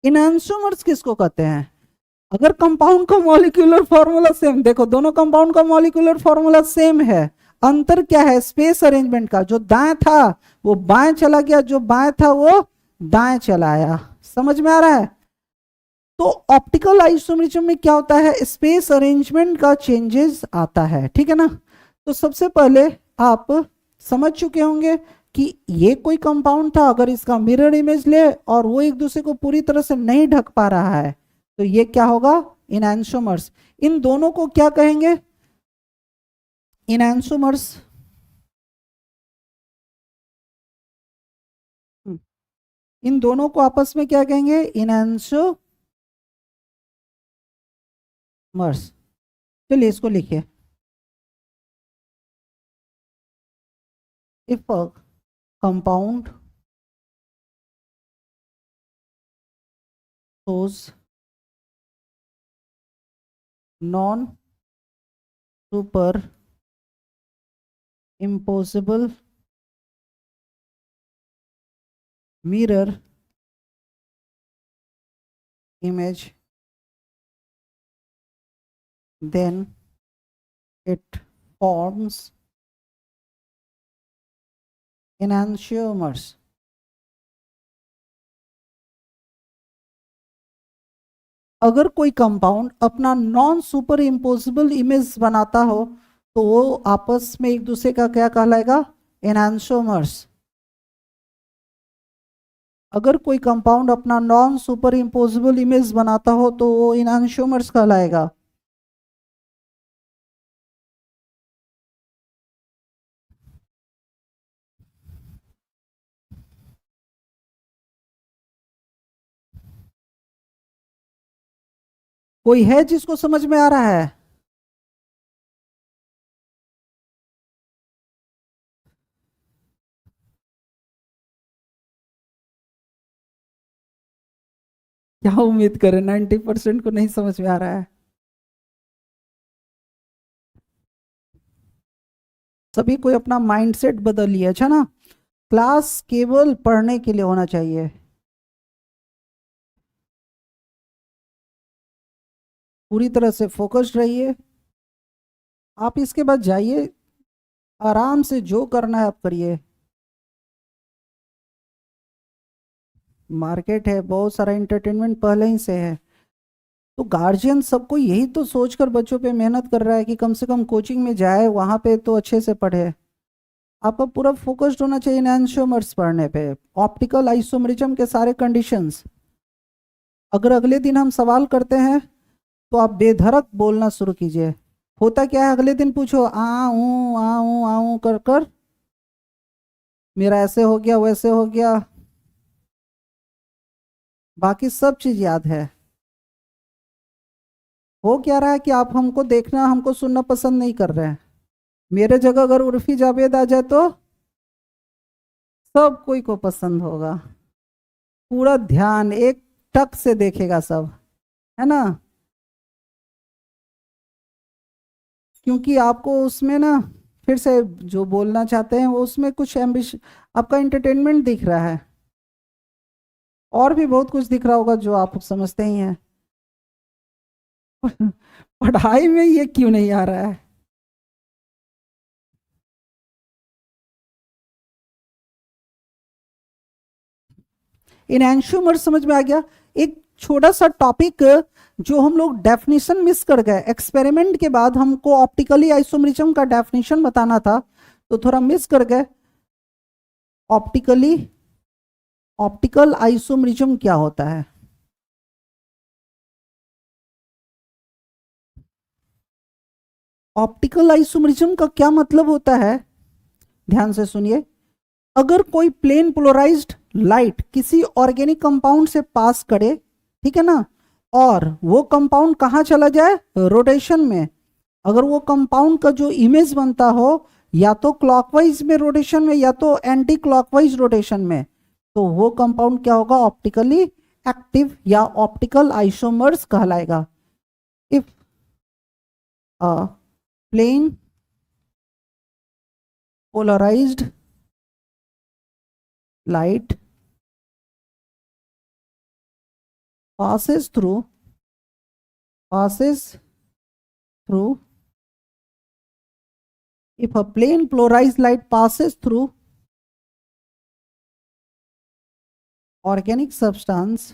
इनैंसोमर्स किसको कहते हैं, अगर कंपाउंड का मॉलिक्यूलर फॉर्मूला सेम, देखो दोनों कंपाउंड का मॉलिक्यूलर फॉर्मूला सेम है, अंतर क्या है, स्पेस अरेंजमेंट का, जो दाएं था वो बाएं चला गया, जो बाएं था वो दाएं चला आया। समझ में आ रहा है? तो ऑप्टिकल आइसोमरिज्म में क्या होता है, स्पेस अरेंजमेंट का चेंजेस आता है, ठीक है ना। तो सबसे पहले आप समझ चुके होंगे कि ये कोई कंपाउंड था, अगर इसका मिरर इमेज ले और वो एक दूसरे को पूरी तरह से नहीं ढक पा रहा है तो ये क्या होगा, इनैंसोमर्स। इन दोनों को क्या कहेंगे, इनैंसोमर्स। इन दोनों को आपस में क्या कहेंगे, इनैंसोमर्स। चलिए इसको लिखिए, if a compound shows non super impossible mirror image, then it forms enantiomers। अगर कोई कंपाउंड अपना नॉन सुपर इम्पोसिबल इमेज बनाता हो तो वो आपस में एक दूसरे का क्या कहलाएगा, एनांसोमर्स। अगर कोई कंपाउंड अपना नॉन सुपर इम्पोजिबल इमेज बनाता हो तो वो इनैंशियोमर्स कहलाएगा। कोई है जिसको समझ में आ रहा है? क्या उम्मीद करें, 90% को नहीं समझ में आ रहा है। सभी कोई अपना माइंडसेट बदलिए, अच्छा ना। क्लास केवल पढ़ने के लिए होना चाहिए। पूरी तरह से फोकस्ड रहिए। आप इसके बाद जाइए, आराम से जो करना है आप करिए। मार्केट है, बहुत सारा एंटरटेनमेंट पहले ही से है। तो गार्जियन सबको यही तो सोचकर बच्चों पे मेहनत कर रहा है कि कम से कम कोचिंग में जाए, वहां पे तो अच्छे से पढ़े। आपका पूरा फोकस्ड होना चाहिए एनहांसोमर्स पढ़ने पे, ऑप्टिकल आइसोमरिज्म के सारे कंडीशंस। अगर अगले दिन हम सवाल करते हैं तो आप बेधड़क बोलना शुरू कीजिए। होता क्या है, अगले दिन पूछो आ ऊ कर कर, मेरा ऐसे हो गया वैसे हो गया, बाकी सब चीज याद है। हो क्या रहा है कि आप हमको देखना हमको सुनना पसंद नहीं कर रहे हैं। मेरे जगह अगर उर्फी जावेद आ जाए तो सब कोई को पसंद होगा। पूरा ध्यान एक टक से देखेगा सब, है ना। क्योंकि आपको उसमें ना, फिर से जो बोलना चाहते हैं वो उसमें कुछ एम्बिश, आपका एंटरटेनमेंट दिख रहा है। और भी बहुत कुछ दिख रहा होगा जो आप समझते ही हैं। पढ़ाई में ये क्यों नहीं आ रहा है? इनैंशियोमर्स समझ में आ गया। एक छोटा सा टॉपिक जो हम लोग डेफिनेशन मिस कर गए, एक्सपेरिमेंट के बाद हमको ऑप्टिकली आइसोमरिज्म का डेफिनेशन बताना था तो थोड़ा मिस कर गए। ऑप्टिकली, ऑप्टिकल आइसोमरिज्म क्या होता है? ऑप्टिकल आइसोमरिज्म का क्या मतलब होता है, ध्यान से सुनिए। अगर कोई प्लेन पोलराइज्ड लाइट किसी ऑर्गेनिक कंपाउंड से पास करे, ठीक है ना, और वो कंपाउंड कहाँ चला जाए, रोटेशन में। अगर वो कंपाउंड का जो इमेज बनता हो या तो क्लॉकवाइज में रोटेशन में या तो एंटी क्लॉकवाइज रोटेशन में, तो वो कंपाउंड क्या होगा, ऑप्टिकली एक्टिव या ऑप्टिकल आइसोमर्स कहलाएगा। If a plane polarised light passes through if a plane polarized light passes through organic substance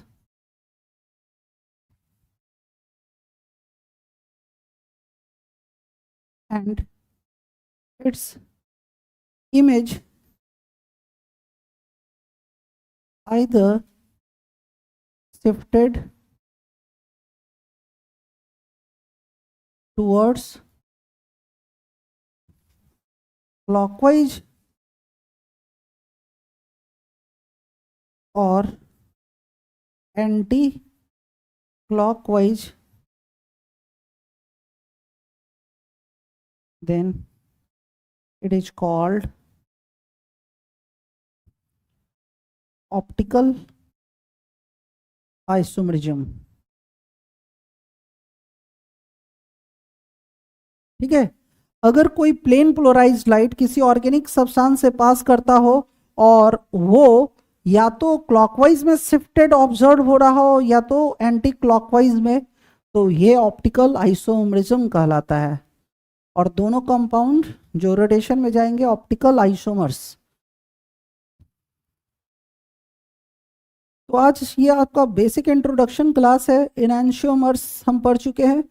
and its image either shifted towards clockwise or anti clockwise, then it is called optical isomerism. ठीक है। अगर कोई plane polarised light किसी organic substance से pass करता हो और वो या तो क्लॉकवाइज में शिफ्टेड ऑब्जर्व हो रहा हो या तो एंटी क्लॉकवाइज में, तो ये ऑप्टिकल आइसोमरिज्म कहलाता है। और दोनों कंपाउंड जो रोटेशन में जाएंगे ऑप्टिकल आइसोमर्स। तो आज ये आपका बेसिक इंट्रोडक्शन क्लास है, इनैंशियोमर्स हम पढ़ चुके हैं।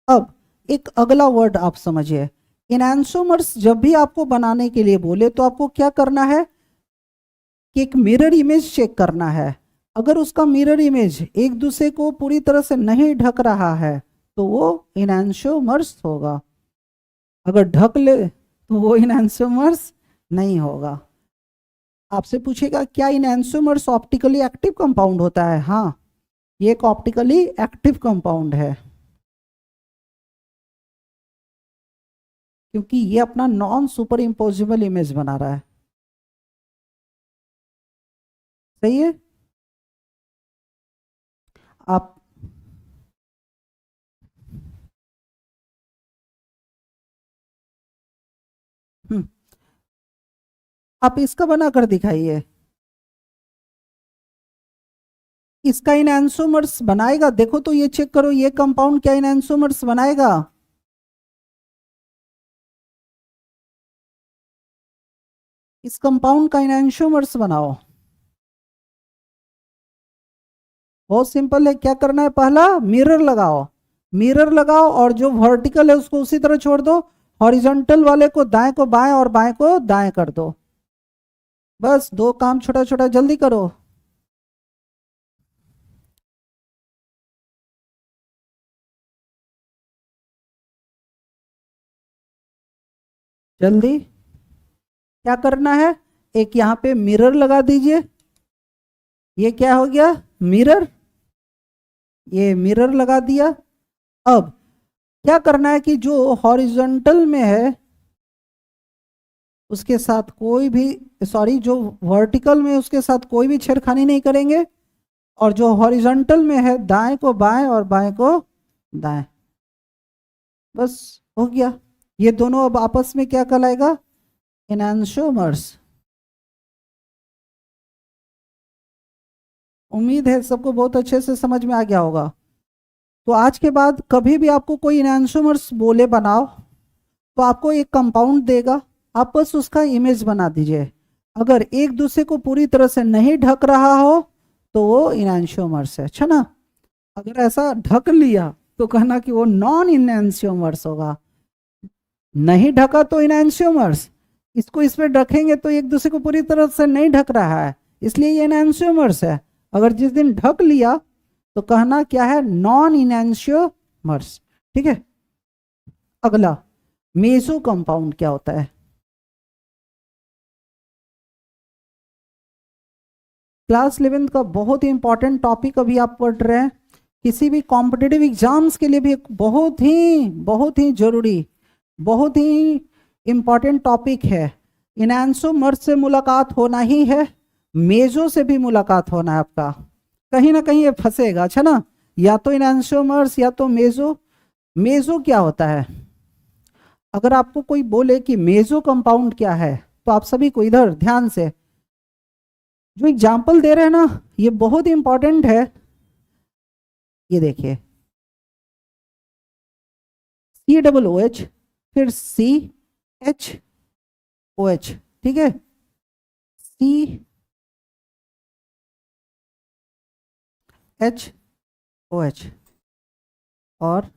अब एक अगला वर्ड आप समझिए। इनैंशियोमर्स जब भी आपको बनाने के लिए बोले तो आपको क्या करना है कि एक मिरर इमेज चेक करना है। अगर उसका मिरर इमेज एक दूसरे को पूरी तरह से नहीं ढक रहा है तो वो इनैंशियोमर्स होगा, अगर ढक ले तो वो इनैंशियोमर्स नहीं होगा। आपसे पूछेगा क्या इनैंशियोमर्स ऑप्टिकली एक्टिव कंपाउंड होता है? हाँ, ये एक ऑप्टिकली एक्टिव कंपाउंड है, क्योंकि ये अपना नॉन सुपर इम्पोजिबल इमेज बना रहा है। सही है। आप हम्म, आप इसका बना कर दिखाइए, इसका इनैंशियोमर्स बनाएगा? देखो तो ये चेक करो, ये कंपाउंड क्या इनैंशियोमर्स बनाएगा? इस कंपाउंड का इनैंशियोमर्स बनाओ। बहुत सिंपल है, क्या करना है? पहला मिरर लगाओ, मिरर लगाओ और जो वर्टिकल है उसको उसी तरह छोड़ दो, हॉरिजॉन्टल वाले को दाएं को बाएं और बाएं को दाएं कर दो। बस दो काम छोटा छोटा, जल्दी करो। जल्दी, क्या करना है? एक यहाँ पे मिरर लगा दीजिए, ये क्या हो गया? मिरर। ये मिरर लगा दिया। अब क्या करना है कि जो हॉरिजॉन्टल में है उसके साथ कोई भी, सॉरी, जो वर्टिकल में उसके साथ कोई भी छेड़खानी नहीं करेंगे, और जो हॉरिजॉन्टल में है दाएं को बाएं और बाएं को दाएं। बस हो गया। ये दोनों अब आपस में क्या कहलाएगा? इनैंशियोमर्स। उम्मीद है सबको बहुत अच्छे से समझ में आ गया होगा। तो आज के बाद कभी भी आपको कोई इनैंशियोमर्स बोले बनाओ तो आपको एक कंपाउंड देगा, आप बस उसका इमेज बना दीजिए। अगर एक दूसरे को पूरी तरह से नहीं ढक रहा हो तो वो इनैंशियोमर्स है, अच्छा ना? अगर ऐसा ढक लिया तो कहना कि वो नॉन इनैंशियोमर्स होगा। नहीं ढका तो इनैंशियोमर्स, इसको इस पे रखेंगे तो एक दूसरे को पूरी तरह से नहीं ढक रहा है, इसलिए ये इनैंशियोमर्स है। अगर जिस दिन ढक लिया तो कहना क्या है? नॉन इनैंशियोमर्स। ठीक है। अगला, मेसो कंपाउंड क्या होता है? क्लास 11 का बहुत ही इंपॉर्टेंट टॉपिक अभी आप पढ़ रहे हैं, किसी भी कॉम्पिटिटिव एग्जाम्स के लिए भी एक बहुत ही जरूरी, बहुत ही इंपॉर्टेंट टॉपिक है। इनैंशियोमर्स से मुलाकात होना ही है, मेजो से भी मुलाकात होना है आपका, कहीं ना कहीं ये फंसेगा, अच्छा ना? या तो इनैंशियोमर्स या तो मेजो। मेजो क्या होता है? अगर आपको कोई बोले कि मेजो कंपाउंड क्या है तो आप सभी को इधर ध्यान से, जो एग्जाम्पल दे रहे हैं ना ये बहुत इंपॉर्टेंट है। ये देखिए, COOH, फिर CHOH, ठीक है? CHOH और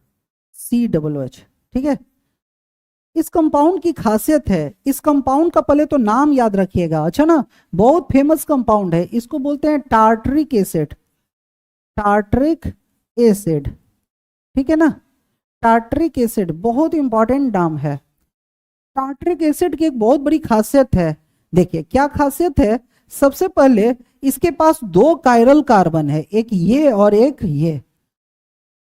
COOH, ठीक है? इस कंपाउंड की खासियत है, इस कंपाउंड का पहले तो नाम याद रखिएगा, अच्छा ना? बहुत फेमस कंपाउंड है, इसको बोलते हैं टार्टरिक एसिड। टार्टरिक एसिड, ठीक है ना? टार्टरिक एसिड बहुत इंपॉर्टेंट नाम है। टार्टरिक एसिड की एक बहुत बड़ी खासियत है, देखिए क्या खासियत है। सबसे पहले इसके पास दो कायरल कार्बन है, एक ये और एक ये।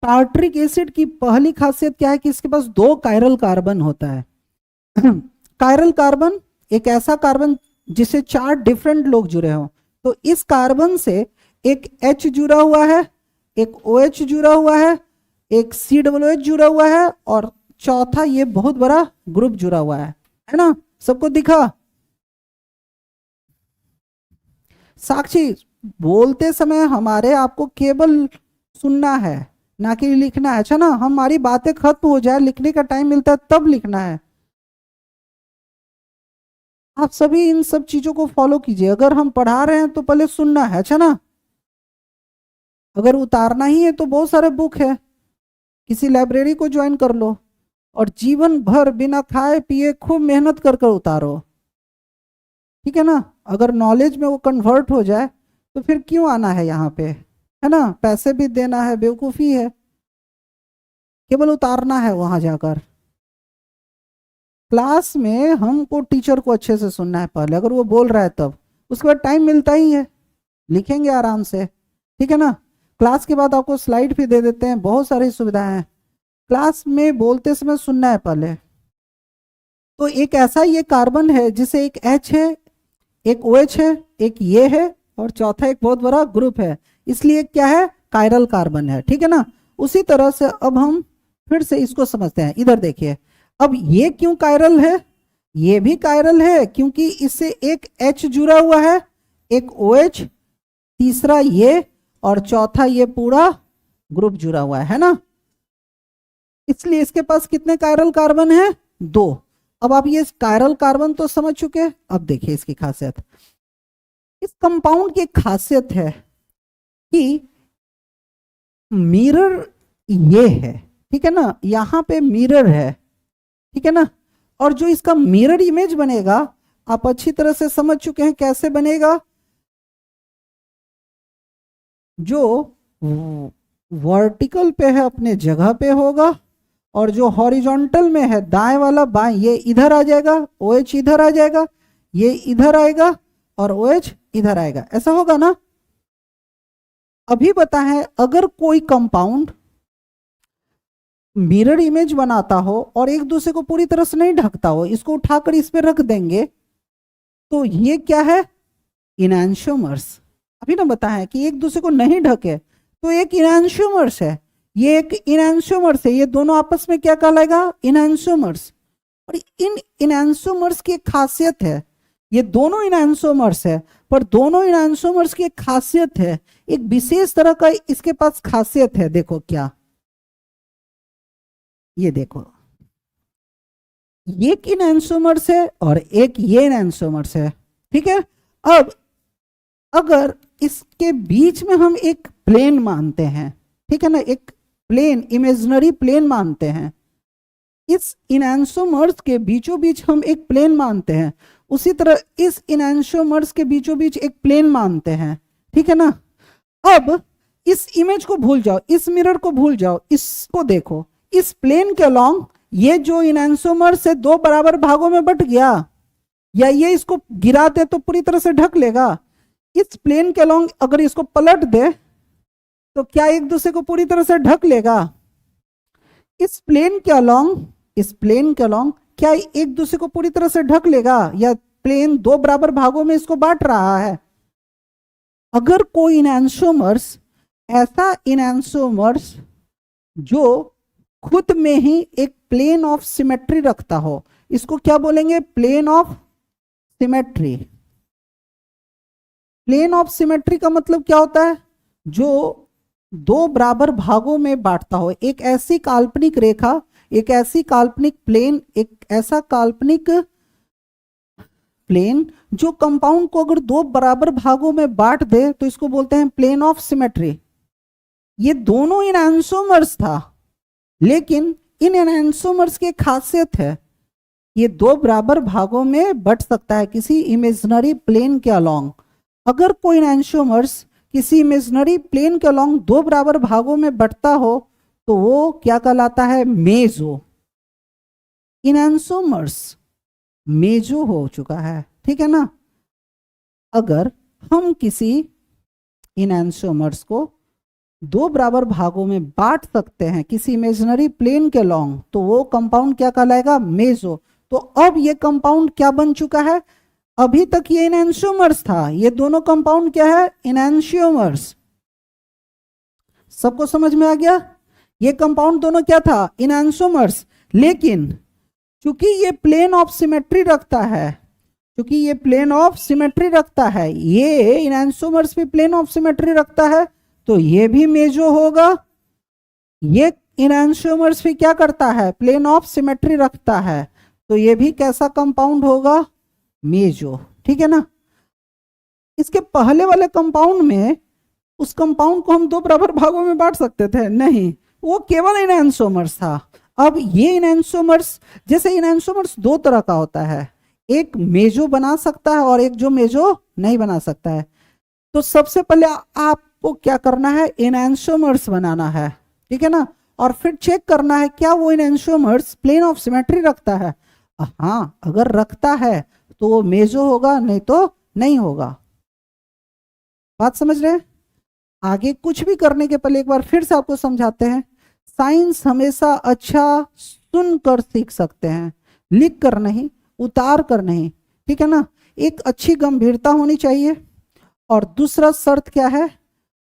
टार्टरिक एसिड की पहली खासियत क्या है कि इसके पास दो कायरल कार्बन होता है। कायरल कार्बन एक ऐसा कार्बन जिसे चार डिफरेंट लोग जुड़े हों, तो इस कार्बन से एक H जुड़ा हुआ है, एक OH जुड़ा हुआ है, एक COOH जुड़ा हुआ है, और चौथा ये बहुत बड़ा ग्रुप जुड़ा हुआ है ना? सबको दिखा? साक्षी, बोलते समय हमारे आपको केवल सुनना है ना कि लिखना है, अच्छा ना? हमारी बातें खत्म हो जाए, लिखने का टाइम मिलता है तब लिखना है। आप सभी इन सब चीजों को फॉलो कीजिए, अगर हम पढ़ा रहे हैं तो पहले सुनना है, अच्छा ना? अगर उतारना ही है तो बहुत सारे बुक है, किसी लाइब्रेरी को ज्वाइन कर लो और जीवन भर बिना खाए पिए खूब मेहनत कर कर उतारो, ठीक है ना? अगर नॉलेज में वो कन्वर्ट हो जाए तो फिर क्यों आना है यहाँ पे, है ना, पैसे भी देना है, बेवकूफ़ी है, केवल उतारना है वहां जाकर। क्लास में हमको टीचर को अच्छे से सुनना है पहले, अगर वो बोल रहा है तब, उसके बाद टाइम मिलता ही है, लिखेंगे आराम से, ठीक है ना। क्लास के बाद आपको स्लाइड भी दे देते हैं, बहुत सारी सुविधाएं हैं। क्लास में बोलते समय सुनना है पहले। तो एक ऐसा ये कार्बन है जिसे एक H है, एक OH है, एक ये है, और चौथा एक बहुत बड़ा ग्रुप है, इसलिए क्या है, कायरल कार्बन है, ठीक है ना। उसी तरह से अब हम फिर से इसको समझते हैं, इधर देखिए। अब ये क्यों कायरल है, ये भी कायरल है क्योंकि इससे एक H जुड़ा हुआ है, एक OH, तीसरा ये, और चौथा ये पूरा ग्रुप जुड़ा हुआ है ना। इसलिए इसके पास कितने कायरल कार्बन है, 2। अब आप ये कायरल कार्बन तो समझ चुके हैं, अब देखिए इसकी खासियत। इस कंपाउंड की एक खासियत है कि मिरर ये है, ठीक है ना, यहां पे मिरर है, ठीक है ना। और जो इसका मिरर इमेज बनेगा, आप अच्छी तरह से समझ चुके हैं कैसे बनेगा। जो वर्टिकल पे है अपने जगह पे होगा, और जो हॉरिजॉन्टल में है दाएं वाला बाएं, ये इधर आ जाएगा, OH इधर आ जाएगा, ये इधर आएगा, और OH इधर आएगा, ऐसा होगा ना। अभी बता है, अगर कोई कंपाउंड मिरर इमेज बनाता हो और एक दूसरे को पूरी तरह से नहीं ढकता हो, इसको उठाकर इस पे रख देंगे, तो ये क्या है, इनैंशियोमर्स। अभी ना बताया कि एक दूसरे को नहीं ढके तो एक इनैंशियोमर्स है, ये एक इनैंशियोमर्स है, ये दोनों आपस में क्या कहलाएगा, इनैंशियोमर्स। और इन इनैंशियोमर्स की एक खासियत है, ये दोनों इनैंशियोमर्स है, पर दोनों इनैंशियोमर्स की एक खासियत है, एक विशेष तरह का इसके पास खासियत है। देखो क्या, ये देखो, ये एक इनैंशियोमर्स है और एक ये इनैंशियोमर्स है, ठीक है। अब अगर इसके बीच में हम एक प्लेन मानते हैं, ठीक है ना, एक प्लेन, इमेजिनरी प्लेन मानते हैं, इस इनैंशियोमर्स के बीचों बीच हम एक प्लेन मानते हैं, उसी तरह इस इनैंशियोमर्स के बीचों बीच एक प्लेन मानते हैं, ठीक है ना। अब इस इमेज को भूल जाओ, इस मिरर को भूल जाओ, इसको देखो, इस प्लेन के अलोंग ये जो इनैंशियोमर्स से 2 बराबर भागों में बट गया, या ये इसको गिरा दे तो पूरी तरह से ढक लेगा, इस प्लेन के अलोंग अगर इसको पलट दे तो क्या एक दूसरे को पूरी तरह से ढक लेगा। इस प्लेन के अलोंग, इस प्लेन के अलोंग क्या एक दूसरे को पूरी तरह से ढक लेगा, या प्लेन 2 बराबर भागों में इसको बांट रहा है। अगर कोई इनैंशियोमर्स, ऐसा इनैंशियोमर्स जो खुद में ही एक प्लेन ऑफ सिमेट्री रखता हो, इसको क्या बोलेंगे, plane of symmetry. Plane of symmetry का मतलब क्या होता है, जो 2 बराबर भागों में बांटता हो, एक ऐसी काल्पनिक रेखा, एक ऐसी काल्पनिक प्लेन, एक ऐसा काल्पनिक प्लेन जो कंपाउंड को अगर 2 बराबर भागों में बांट दे तो इसको बोलते हैं प्लेन ऑफ सिमेट्री। ये दोनों इनैंशियोमर्स था, लेकिन इन इनैंशियोमर्स की खासियत है, ये 2 बराबर भागों में बट सकता है किसी इमेजिनरी प्लेन के अलोंग। अगर कोई इनैंशियोमर्स किसी इमेजिनरी प्लेन के अलोंग 2 बराबर भागों में बटता हो तो वो क्या कहलाता है, मेजो। इनैंशियोमर्स मेजो हो चुका है, ठीक है ना। अगर हम किसी इनैंशियोमर्स को 2 बराबर भागों में बांट सकते हैं किसी इमेजिनरी प्लेन के लॉन्ग, तो वो कंपाउंड क्या कहलाएगा, मेजो। तो अब ये कंपाउंड क्या बन चुका है, अभी तक ये इनैंशियोमर्स था, ये दोनों कंपाउंड क्या है, इनैंशियोमर्स। सबको समझ में आ गया, ये कंपाउंड दोनों क्या था, इनैंशियोमर्स। लेकिन चूंकि ये प्लेन ऑफ सिमेट्री रखता है, क्योंकि ये प्लेन ऑफ सिमेट्री रखता है, ये इनैंशियोमर्स भी प्लेन ऑफ सिमेट्री रखता है, तो ये भी मेजो होगा। ये इनैंशियोमर्स भी क्या करता है, प्लेन ऑफ सिमेट्री रखता है, तो ये भी कैसा कंपाउंड होगा, मेजो, ठीक है ना। इसके पहले वाले कंपाउंड में उस कंपाउंड को हम 2 बराबर भागों में बांट सकते थे, नहीं, वो केवल इनैंशियोमर्स था। अब ये इनैंशियोमर्स, जैसे इनैंशियोमर्स 2 तरह का होता है, एक मेजो बना सकता है और एक जो मेजो नहीं बना सकता है। तो सबसे पहले आपको क्या करना है, एनहांसोमर्स बनाना है, ठीक है ना, और फिर चेक करना है क्या वो एनहांसोमर्स प्लेन ऑफ सिमेट्री रखता है। हाँ, अगर रखता है तो वो मेजो होगा, नहीं तो नहीं होगा। बात समझ रहे हैं? आगे कुछ भी करने के पहले एक बार फिर से आपको समझाते हैं, साइंस हमेशा अच्छा सुनकर सीख सकते हैं, लिख कर नहीं, उतार कर नहीं, ठीक है ना। एक अच्छी गंभीरता होनी चाहिए, और दूसरा शर्त क्या है,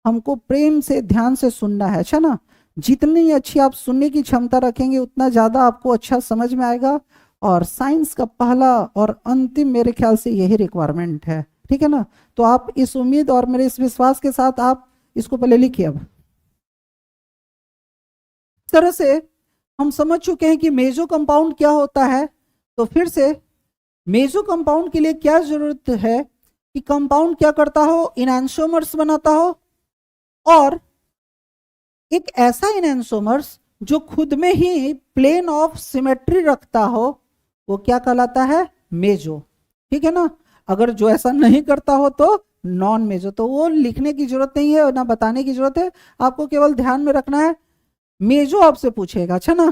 हमको प्रेम से ध्यान से सुनना है, अच्छा ना। जितनी अच्छी आप सुनने की क्षमता रखेंगे उतना ज्यादा आपको अच्छा समझ में आएगा। और साइंस का पहला और अंतिम मेरे ख्याल से यही रिक्वायरमेंट है, ठीक है ना। तो आप इस उम्मीद और मेरे इस विश्वास के साथ आप इसको पहले लिखिए। अब इस तरह से हम समझ चुके हैं कि मेजो कंपाउंड क्या होता है। तो फिर से मेजो कंपाउंड के लिए क्या जरूरत है कि कंपाउंड क्या करता हो, इनैंसोमर्स बनाता हो, और एक ऐसा इनैंसोमर्स जो खुद में ही प्लेन ऑफ सिमेट्री रखता हो, वो क्या कहलाता है, मेजो, ठीक है ना। अगर जो ऐसा नहीं करता हो तो नॉन मेजो। तो वो लिखने की जरूरत नहीं है ना बताने की जरूरत है, आपको केवल ध्यान में रखना है। मेजो आपसे पूछेगा, अच्छा ना।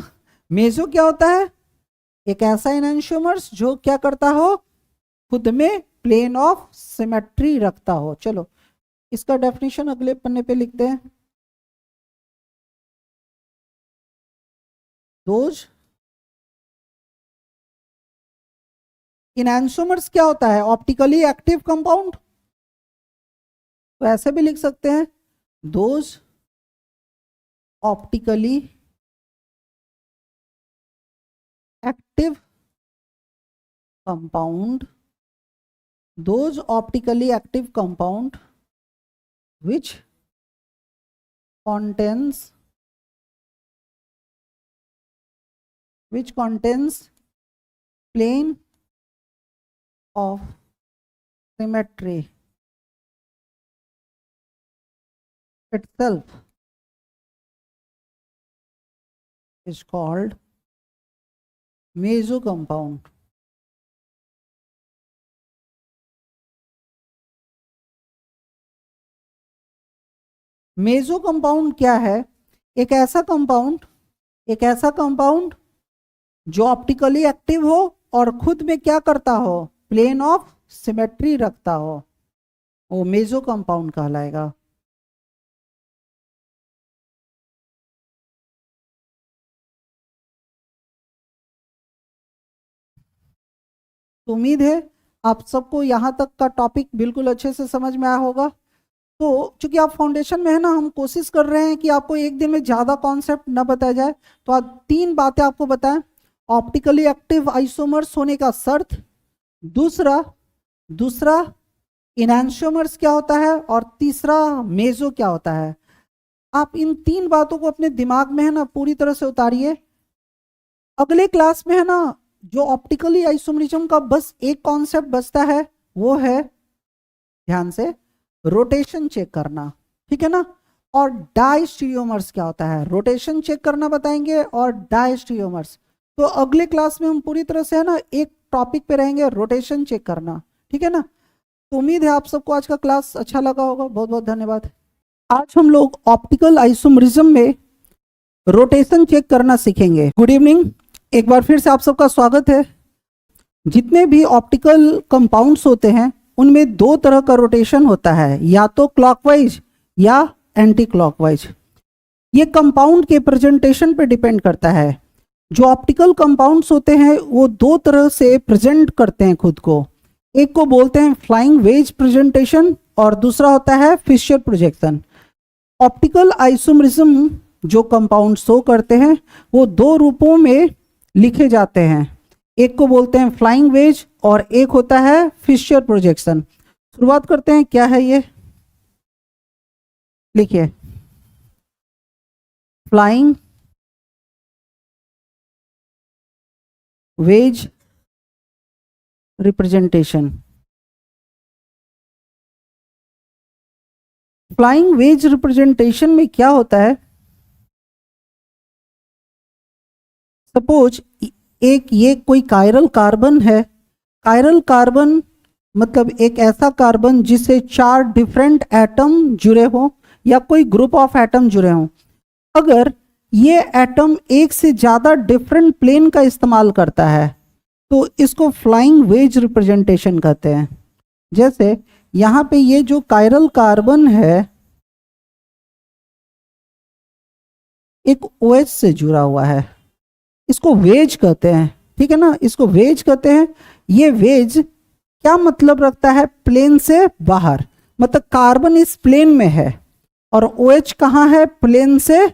मेजो क्या होता है, एक ऐसा एनहांसोमर्स जो क्या करता हो, खुद में प्लेन ऑफ सिमेट्री रखता हो। चलो इसका डेफिनेशन अगले पन्ने पे लिखते हैं। दोज एनहांसोमर्स क्या होता है, ऑप्टिकली एक्टिव कंपाउंड। तो ऐसे भी लिख सकते हैं, those optically active compound, those optically active compound which contains plane of symmetry itself is called meso compound. Meso compound क्या है, एक ऐसा कंपाउंड जो ऑप्टिकली एक्टिव हो और खुद में क्या करता हो, प्लेन ऑफ सिमेट्री रखता हो, वो मेजो कंपाउंड कहलाएगा। तो उम्मीद है आप सबको यहाँ तक का टॉपिक बिल्कुल अच्छे से समझ में आया होगा। तो चूंकि आप फाउंडेशन में है ना, हम कोशिश कर रहे हैं कि आपको एक दिन में ज्यादा कॉन्सेप्ट ना बताया जाए, तो आज 3 बातें आपको बताएं। ऑप्टिकली एक्टिव आइसोमर्स होने का शर्त, दूसरा दूसरा इनैंसोमर्स क्या होता है, और तीसरा मेजो क्या होता है। आप इन 3 बातों को अपने दिमाग में है ना पूरी तरह से उतारिए। अगले क्लास में है ना, जो ऑप्टिकली आइसोमरिज्म का बस एक कॉन्सेप्ट बचता है, वो है, ध्यान से, रोटेशन चेक करना, ठीक है ना। और डायस्टीरियोमर्स क्या होता है, रोटेशन चेक करना बताएंगे, और डायस्टीरियोमर्स। तो अगले क्लास में हम पूरी तरह से है ना एक टॉपिक पे रहेंगे, रोटेशन चेक करना, ठीक है ना। तो उम्मीद है आप सबको आज का क्लास अच्छा लगा होगा। बहुत बहुत धन्यवाद। आज हम लोग ऑप्टिकल आइसोमरिज्म में रोटेशन चेक करना सीखेंगे। गुड इवनिंग, एक बार फिर से आप सबका स्वागत है। जितने भी ऑप्टिकल कंपाउंड्स होते हैं उनमें 2 तरह का रोटेशन होता है, या तो क्लॉकवाइज या एंटी क्लॉकवाइज। ये कंपाउंड के प्रेजेंटेशन पे डिपेंड करता है। जो ऑप्टिकल कंपाउंड्स होते हैं वो 2 तरह से प्रेजेंट करते हैं खुद को। एक को बोलते हैं फ्लाइंग वेज प्रेजेंटेशन, और दूसरा होता है फिशर प्रोजेक्शन। ऑप्टिकल आइसोमरिज्म जो कंपाउंड शो करते हैं वो 2 रूपों में लिखे जाते हैं। एक को बोलते हैं फ्लाइंग वेज और एक होता है फिशर प्रोजेक्शन। शुरुआत करते हैं, क्या है ये, लिखिए, flying wedge representation. Flying wedge representation में क्या होता है, सपोज एक ये कोई कायरल कार्बन है, कायरल कार्बन मतलब एक ऐसा कार्बन जिससे 4 डिफरेंट एटम जुड़े हो या कोई ग्रुप ऑफ एटम जुड़े हों। अगर ये एटम एक से ज्यादा डिफरेंट प्लेन का इस्तेमाल करता है तो इसको फ्लाइंग वेज रिप्रेजेंटेशन कहते हैं। जैसे यहां पे ये जो कायरल कार्बन है एक OH से जुड़ा हुआ है, इसको वेज कहते हैं, ठीक है ना, इसको वेज कहते हैं। ये वेज क्या मतलब रखता है, प्लेन से बाहर, मतलब कार्बन इस प्लेन में है और OH कहाँ है, प्लेन से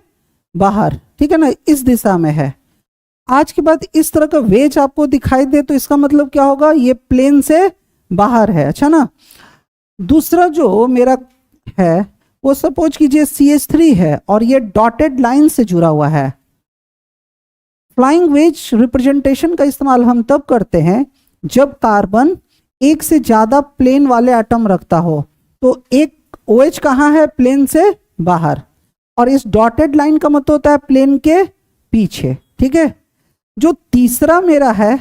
बाहर, ठीक है ना, इस दिशा में है। आज के बाद इस तरह का वेज आपको दिखाई दे तो इसका मतलब क्या होगा, ये प्लेन से बाहर है। अच्छा ना, दूसरा जो मेरा है वो सपोज कीजिए CH3 है और ये डॉटेड लाइन से जुड़ा हुआ है। फ्लाइंग वेज रिप्रेजेंटेशन का इस्तेमाल हम तब करते हैं जब कार्बन एक से ज्यादा प्लेन वाले एटम रखता हो। तो एक OH कहाँ है, प्लेन से बाहर, और इस डॉटेड लाइन का मतलब होता है प्लेन के पीछे, ठीक है। जो तीसरा मेरा है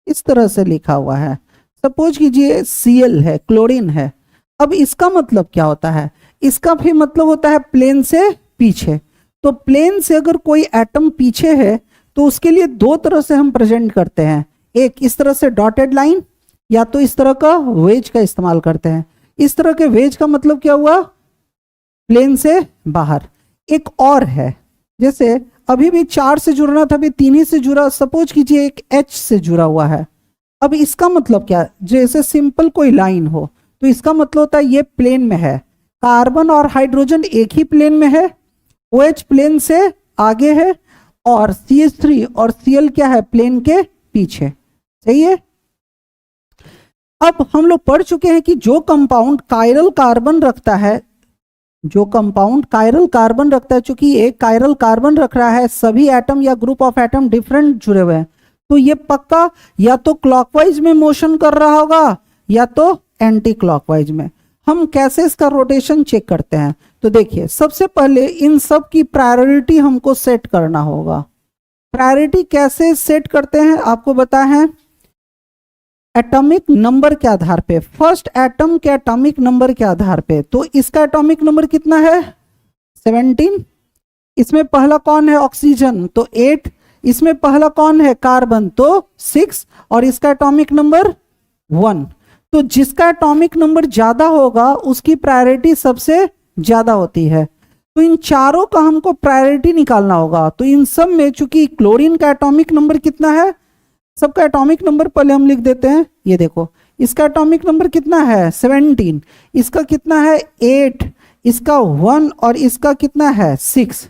इस तरह से लिखा हुआ है, सपोज कीजिए Cl है, क्लोरीन है। अब इसका मतलब क्या होता है, इसका भी मतलब होता है प्लेन से पीछे। तो प्लेन से अगर कोई एटम पीछे है तो उसके लिए दो तरह से हम प्रेजेंट करते हैं, एक इस तरह से डॉटेड लाइन, या तो इस तरह का वेज का इस्तेमाल करते हैं। इस तरह के वेज का मतलब क्या हुआ, प्लेन से बाहर। एक और है, जैसे अभी भी 4 से जुड़ना था, अभी 3 ही से जुड़ा, सपोज कीजिए एक H से जुड़ा हुआ है। अब इसका मतलब क्या, जैसे सिंपल कोई लाइन हो तो इसका मतलब होता है ये प्लेन में है, कार्बन और हाइड्रोजन एक ही प्लेन में है, OH प्लेन से आगे है और CH3 और Cl क्या है, प्लेन के पीछे। सही है। अब हम लोग पढ़ चुके हैं कि जो कंपाउंड कायरल कार्बन रखता है, जो कंपाउंड कायरल कार्बन रखता है, चूंकि एक कायरल कार्बन रख रहा है, सभी एटम या ग्रुप ऑफ एटम डिफरेंट जुड़े हुए हैं, तो ये पक्का या तो क्लॉकवाइज में मोशन कर रहा होगा या तो एंटी क्लॉकवाइज में। हम कैसे इसका रोटेशन चेक करते हैं, तो देखिए सबसे पहले इन सब की प्रायोरिटी हमको सेट करना होगा। प्रायोरिटी कैसे सेट करते हैं आपको बताया है, एटॉमिक नंबर के आधार पे, फर्स्ट एटम के एटॉमिक नंबर के आधार पे। तो इसका एटॉमिक नंबर कितना है, 17। इसमें पहला कौन है, ऑक्सीजन, तो 8। इसमें पहला कौन है, कार्बन, तो 6, और इसका एटॉमिक नंबर 1। तो जिसका एटॉमिक नंबर ज्यादा होगा उसकी प्रायोरिटी सबसे ज्यादा होती है। तो इन चारों का हमको प्रायोरिटी निकालना होगा। तो इन सब में चूंकि क्लोरीन का एटॉमिक नंबर कितना है, सबका एटॉमिक नंबर पहले हम लिख देते हैं। ये देखो इसका एटॉमिक नंबर कितना है, 17, इसका कितना है 8, इसका 1 और इसका कितना है 6।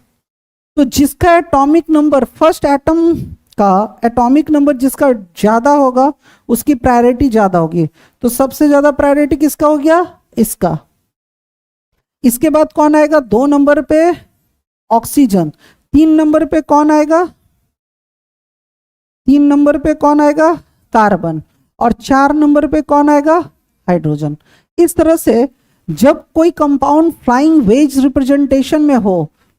तो जिसका एटॉमिक नंबर, फर्स्ट एटम का एटॉमिक नंबर जिसका ज्यादा होगा उसकी प्रायोरिटी ज्यादा होगी। तो सबसे ज्यादा प्रायोरिटी किसका हो गया, इसका। इसके बाद कौन आएगा, 2 नंबर पे ऑक्सीजन, 3 नंबर पे कौन आएगा, 3 नंबर पे कौन आएगा, कार्बन, और 4 नंबर पे कौन आएगा, हाइड्रोजन। इस तरह से जब कोई कंपाउंड फ्लाइंग वेज रिप्रेजेंटेशन में हो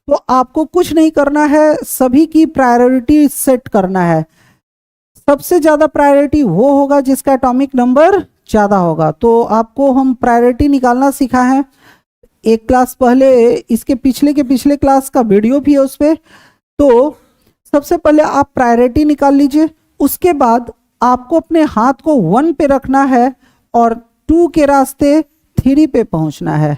तो आपको कुछ नहीं करना है, सभी की प्रायोरिटी सेट करना है। सबसे ज्यादा प्रायोरिटी वो होगा जिसका एटॉमिक नंबर ज्यादा होगा। तो आपको हम प्रायोरिटी निकालना सिखा है, एक क्लास पहले, इसके पिछले के पिछले क्लास का वीडियो भी है उस पर। तो सबसे पहले आप प्रायोरिटी निकाल लीजिए, उसके बाद आपको अपने हाथ को 1 पे रखना है और 2 के रास्ते 3 पे पहुंचना है।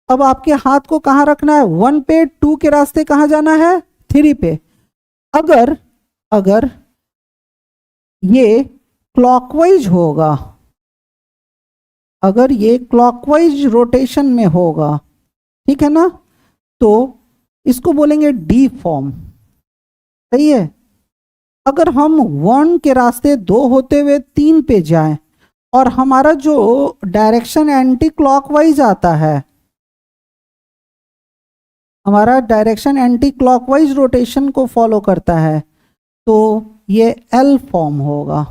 अब आपके हाथ को कहाँ रखना है, 1 पे, 2 के रास्ते कहाँ जाना है, 3 पे। अगर ये क्लॉकवाइज होगा, अगर ये क्लॉकवाइज रोटेशन में होगा, ठीक है ना, तो इसको बोलेंगे डी फॉर्म। सही है। अगर हम 1 के रास्ते 2 होते हुए 3 पे जाएं और हमारा जो डायरेक्शन एंटी क्लॉकवाइज आता है, हमारा डायरेक्शन एंटी क्लॉकवाइज रोटेशन को फॉलो करता है, तो ये एल फॉर्म होगा।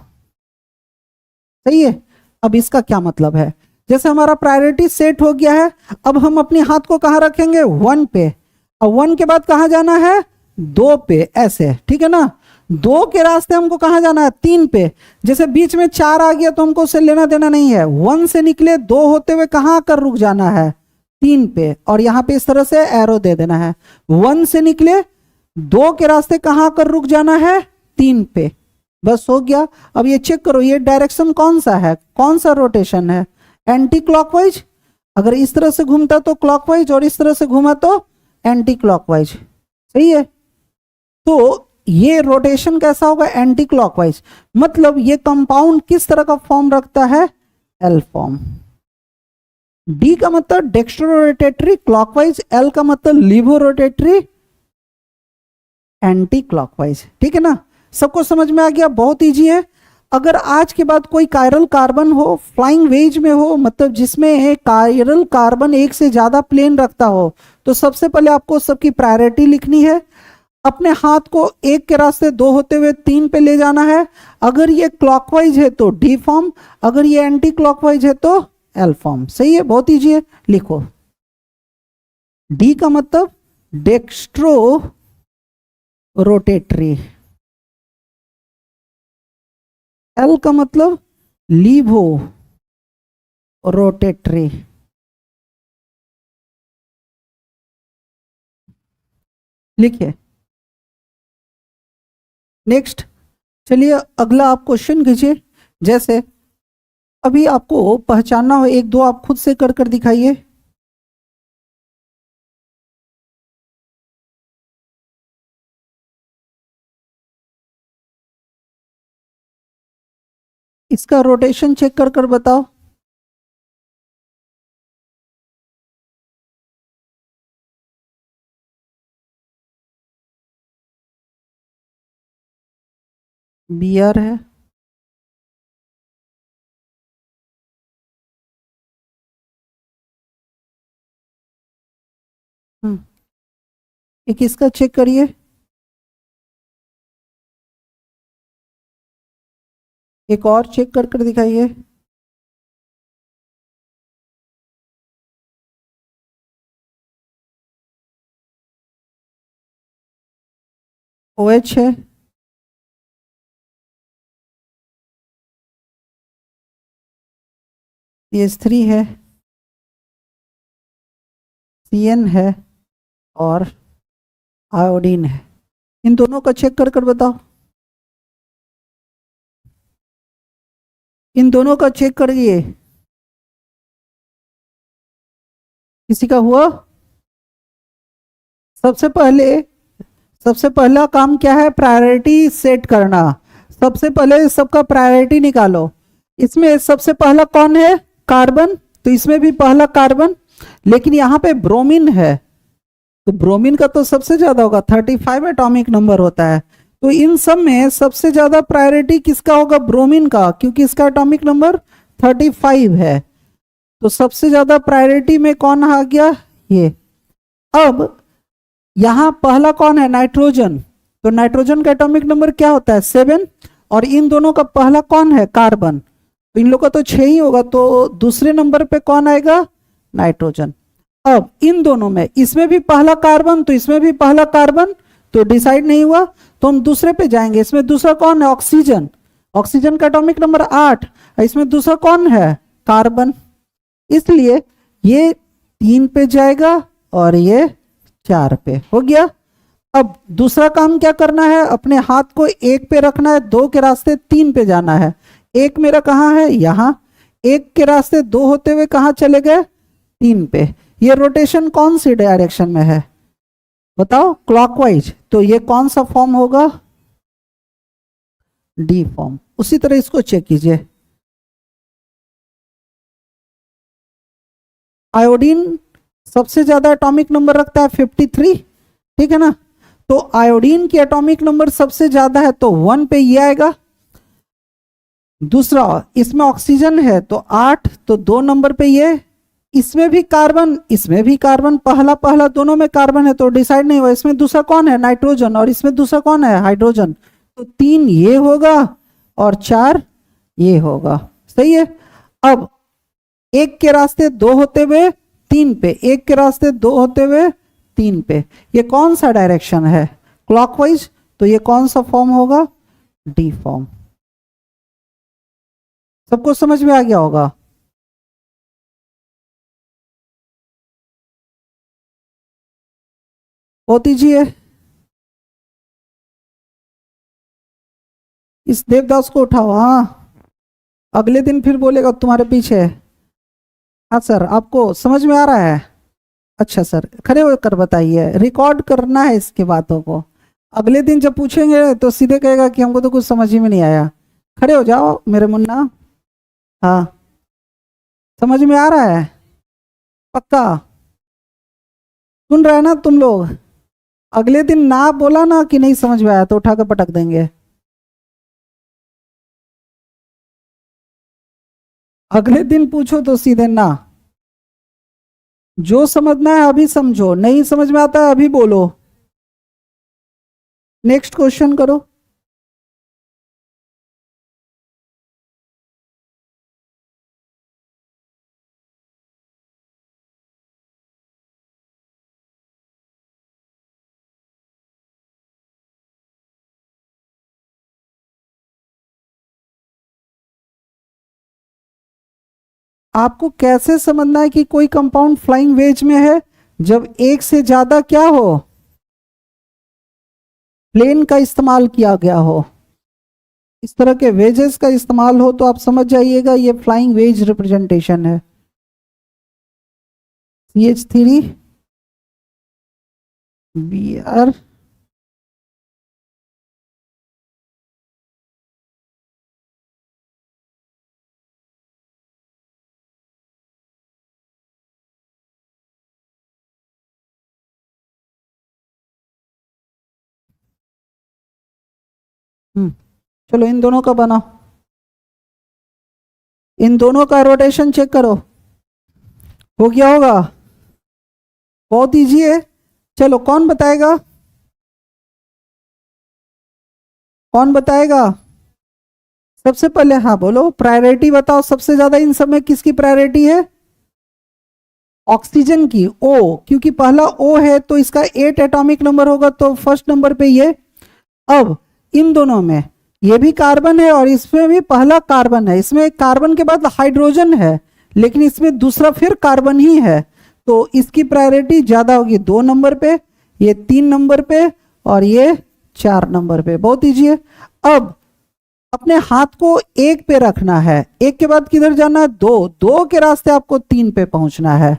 सही है। अब इसका क्या मतलब है, जैसे हमारा प्रायोरिटी सेट हो गया है, अब हम अपने हाथ को कहाँ रखेंगे, 1 पे, और 1 के बाद कहाँ जाना है, 2 पे, ऐसे, ठीक है ना। दो के रास्ते हमको कहाँ जाना है, 3 पे। जैसे बीच में 4 आ गया तो हमको उससे लेना देना नहीं है। 1 से निकले 2 होते हुए कहाँ आकर रुक जाना है, 3 पे, और यहाँ पे इस तरह से एरो दे देना है। 1 से निकले 2 के रास्ते कहाँ आकर रुक जाना है, 3 पे। बस हो गया। अब ये चेक करो, ये डायरेक्शन कौन सा है, कौन सा रोटेशन है, एंटी क्लॉकवाइज। अगर इस तरह से घूमता तो क्लॉकवाइज, और इस तरह से घूमा तो एंटी क्लॉकवाइज। सही है। तो ये रोटेशन कैसा होगा, एंटी क्लॉकवाइज। मतलब ये कंपाउंड किस तरह का फॉर्म रखता है, एल फॉर्म। डी का मतलब डेक्स्ट्रो रोटेटरी क्लॉकवाइज, एल का मतलब लीवो रोटेटरी एंटी क्लॉकवाइज। ठीक है ना, सबको समझ में आ गया, बहुत इजी है। अगर आज के बाद कोई कायरल कार्बन हो, फ्लाइंग वेज में हो, मतलब जिसमें कायरल कार्बन एक से ज्यादा प्लेन रखता हो, तो सबसे पहले आपको सबकी प्रायोरिटी लिखनी है। अपने हाथ को एक के रास्ते 2 होते हुए 3 पे ले जाना है। अगर ये क्लॉकवाइज है तो डी फॉर्म, अगर ये एंटी क्लॉकवाइज है तो एल फॉर्म। सही है, बहुत इजी है, लिखो। डी का मतलब डेक्स्ट्रो रोटेटरी, एल का मतलब लीवो रोटेटरी। लिखिए। नेक्स्ट, चलिए अगला आप क्वेश्चन कीजिए। जैसे अभी आपको पहचानना हो, 1 2 आप खुद से कर कर दिखाइए। इसका रोटेशन चेक कर कर बताओ। बी आर है, एक इसका चेक करिए। एक और चेक कर कर दिखाइए। ओ एच है, CH3 है, CN है, और आयोडीन है। इन दोनों का चेक कर कर बताओ। इन दोनों का चेक करिए। किसी का हुआ? सबसे पहला काम क्या है, प्रायोरिटी सेट करना। सबसे पहले सबका प्रायोरिटी निकालो। इसमें सबसे पहला कौन है, कार्बन, तो इसमें भी पहला कार्बन। लेकिन यहाँ पे ब्रोमीन है, तो ब्रोमीन का तो सबसे ज्यादा होगा, 35 एटॉमिक नंबर होता है। तो इन सब में सबसे ज्यादा प्रायोरिटी किसका होगा, ब्रोमीन का, क्योंकि इसका एटॉमिक नंबर 35 है। तो सबसे ज्यादा प्रायोरिटी में कौन आ गया, ये। अब यहां पहला कौन है, नाइट्रोजन, तो नाइट्रोजन का एटॉमिक नंबर क्या होता है, 7। और इन दोनों का पहला कौन है, कार्बन, तो इन लोग का तो 6 ही होगा, तो दूसरे नंबर पे कौन आएगा, नाइट्रोजन। अब इन दोनों में, इसमें भी पहला कार्बन तो इसमें भी पहला कार्बन, तो डिसाइड नहीं हुआ, तो हम दूसरे पे जाएंगे। इसमें दूसरा कौन है, ऑक्सीजन, ऑक्सीजन का एटॉमिक नंबर 8, इसमें दूसरा कौन है, कार्बन, इसलिए ये 3 पे जाएगा और ये 4 पे। हो गया। अब दूसरा काम क्या करना है, अपने हाथ को 1 पे रखना है, 2 के रास्ते 3 पे जाना है। 1 मेरा कहाँ है, यहाँ, 1 के रास्ते 2 होते हुए कहाँ चले गए, 3 पे। ये रोटेशन कौन सी डायरेक्शन में है, बताओ, क्लॉकवाइज। तो ये कौन सा फॉर्म होगा, डी फॉर्म। उसी तरह इसको चेक कीजिए। आयोडीन सबसे ज्यादा एटॉमिक नंबर रखता है 53, ठीक है ना। तो आयोडीन की एटॉमिक नंबर सबसे ज्यादा है, तो 1 पे ये आएगा। दूसरा, इसमें ऑक्सीजन है तो 8, तो 2 नंबर पे ये। इसमें भी कार्बन, इसमें भी कार्बन, पहला पहला दोनों में कार्बन है, तो डिसाइड नहीं हुआ। इसमें दूसरा कौन है, नाइट्रोजन, और इसमें दूसरा कौन है, हाइड्रोजन, तो 3 ये होगा और 4 ये होगा। सही है। अब 1 के रास्ते 2 होते हुए 3 पे, 1 के रास्ते 2 होते हुए 3 पे, ये कौन सा डायरेक्शन है, क्लॉकवाइज, तो ये कौन सा फॉर्म होगा? D form. सबको समझ में आ गया होगा? ओ दीजिए, इस देवदास को उठाओ। हाँ, अगले दिन फिर बोलेगा तुम्हारे पीछे। हाँ सर, आपको समझ में आ रहा है? अच्छा सर, खड़े होकर बताइए, रिकॉर्ड करना है इसके बातों को। अगले दिन जब पूछेंगे तो सीधे कहेगा कि हमको तो कुछ समझ ही में नहीं आया। खड़े हो जाओ मेरे मुन्ना। हाँ, समझ में आ रहा है? पक्का सुन रहे हैं ना तुम लोग? अगले दिन ना बोला ना कि नहीं समझ में आया तो उठा कर पटक देंगे। अगले दिन पूछो तो सीधे ना। जो समझना है अभी समझो, नहीं समझ में आता है अभी बोलो। नेक्स्ट क्वेश्चन करो। आपको कैसे समझना है कि कोई कंपाउंड फ्लाइंग वेज में है? जब एक से ज्यादा क्या हो, प्लेन का इस्तेमाल किया गया हो, इस तरह के वेजेस का इस्तेमाल हो, तो आप समझ जाइएगा ये फ्लाइंग वेज रिप्रेजेंटेशन है। CH3 Br चलो इन दोनों का बनाओ, इन दोनों का रोटेशन चेक करो। हो गया होगा? बहुत ईजी है। चलो कौन बताएगा? कौन बताएगा? सबसे पहले हाँ बोलो, प्रायोरिटी बताओ। सबसे ज्यादा इन सब में किसकी प्रायोरिटी है? ऑक्सीजन की। ओ, क्योंकि पहला ओ है तो इसका 8 एटॉमिक नंबर होगा, तो फर्स्ट नंबर पे ये। अब इन दोनों में ये भी कार्बन है और इसमें भी पहला कार्बन है। इसमें कार्बन के बाद हाइड्रोजन है, लेकिन इसमें दूसरा फिर कार्बन ही है, तो इसकी प्रायोरिटी ज्यादा होगी 2 नंबर पे, ये 3 नंबर पे और ये 4 नंबर पे। बहुत ईजी है। अब अपने हाथ को 1 पे रखना है, 1 के बाद किधर जाना है? 2, 2 के रास्ते आपको 3 पे पहुंचना है।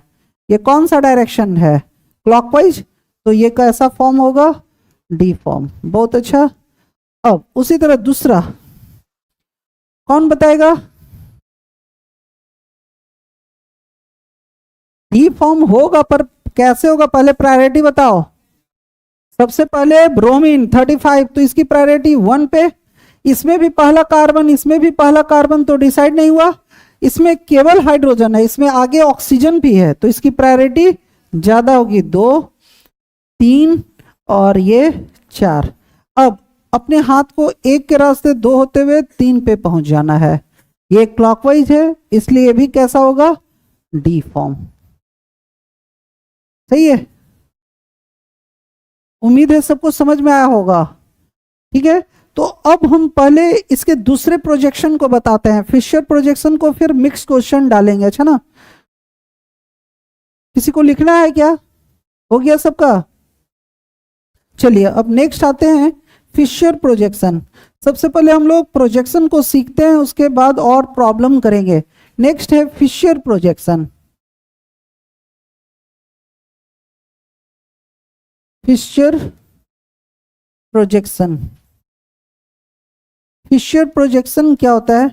ये कौन सा डायरेक्शन है? क्लॉकवाइज। तो ये कैसा फॉर्म होगा? D form. बहुत अच्छा। अब उसी तरह दूसरा कौन बताएगा? डी फॉर्म होगा, पर कैसे होगा? पहले प्रायोरिटी बताओ। सबसे पहले ब्रोमीन 35, तो इसकी प्रायोरिटी 1 पे। इसमें भी पहला कार्बन, इसमें भी पहला कार्बन, तो डिसाइड नहीं हुआ। इसमें केवल हाइड्रोजन है, इसमें आगे ऑक्सीजन भी है, तो इसकी प्रायोरिटी ज्यादा होगी 2, 3 और ये 4। अब अपने हाथ को 1 के रास्ते 2 होते हुए 3 पे पहुंच जाना है। ये क्लॉकवाइज है, इसलिए भी कैसा होगा? D form. सही है। उम्मीद है सबको समझ में आया होगा। ठीक है, तो अब हम पहले इसके दूसरे प्रोजेक्शन को बताते हैं, फिशर प्रोजेक्शन को, फिर मिक्स क्वेश्चन डालेंगे। अच्छा ना? किसी को लिखना है क्या? हो गया सबका? चलिए अब नेक्स्ट आते हैं फिशर प्रोजेक्शन। सबसे पहले हम लोग प्रोजेक्शन को सीखते हैं, उसके बाद और प्रॉब्लम करेंगे। नेक्स्ट है Fischer projection. Fischer projection. Fischer projection क्या होता है?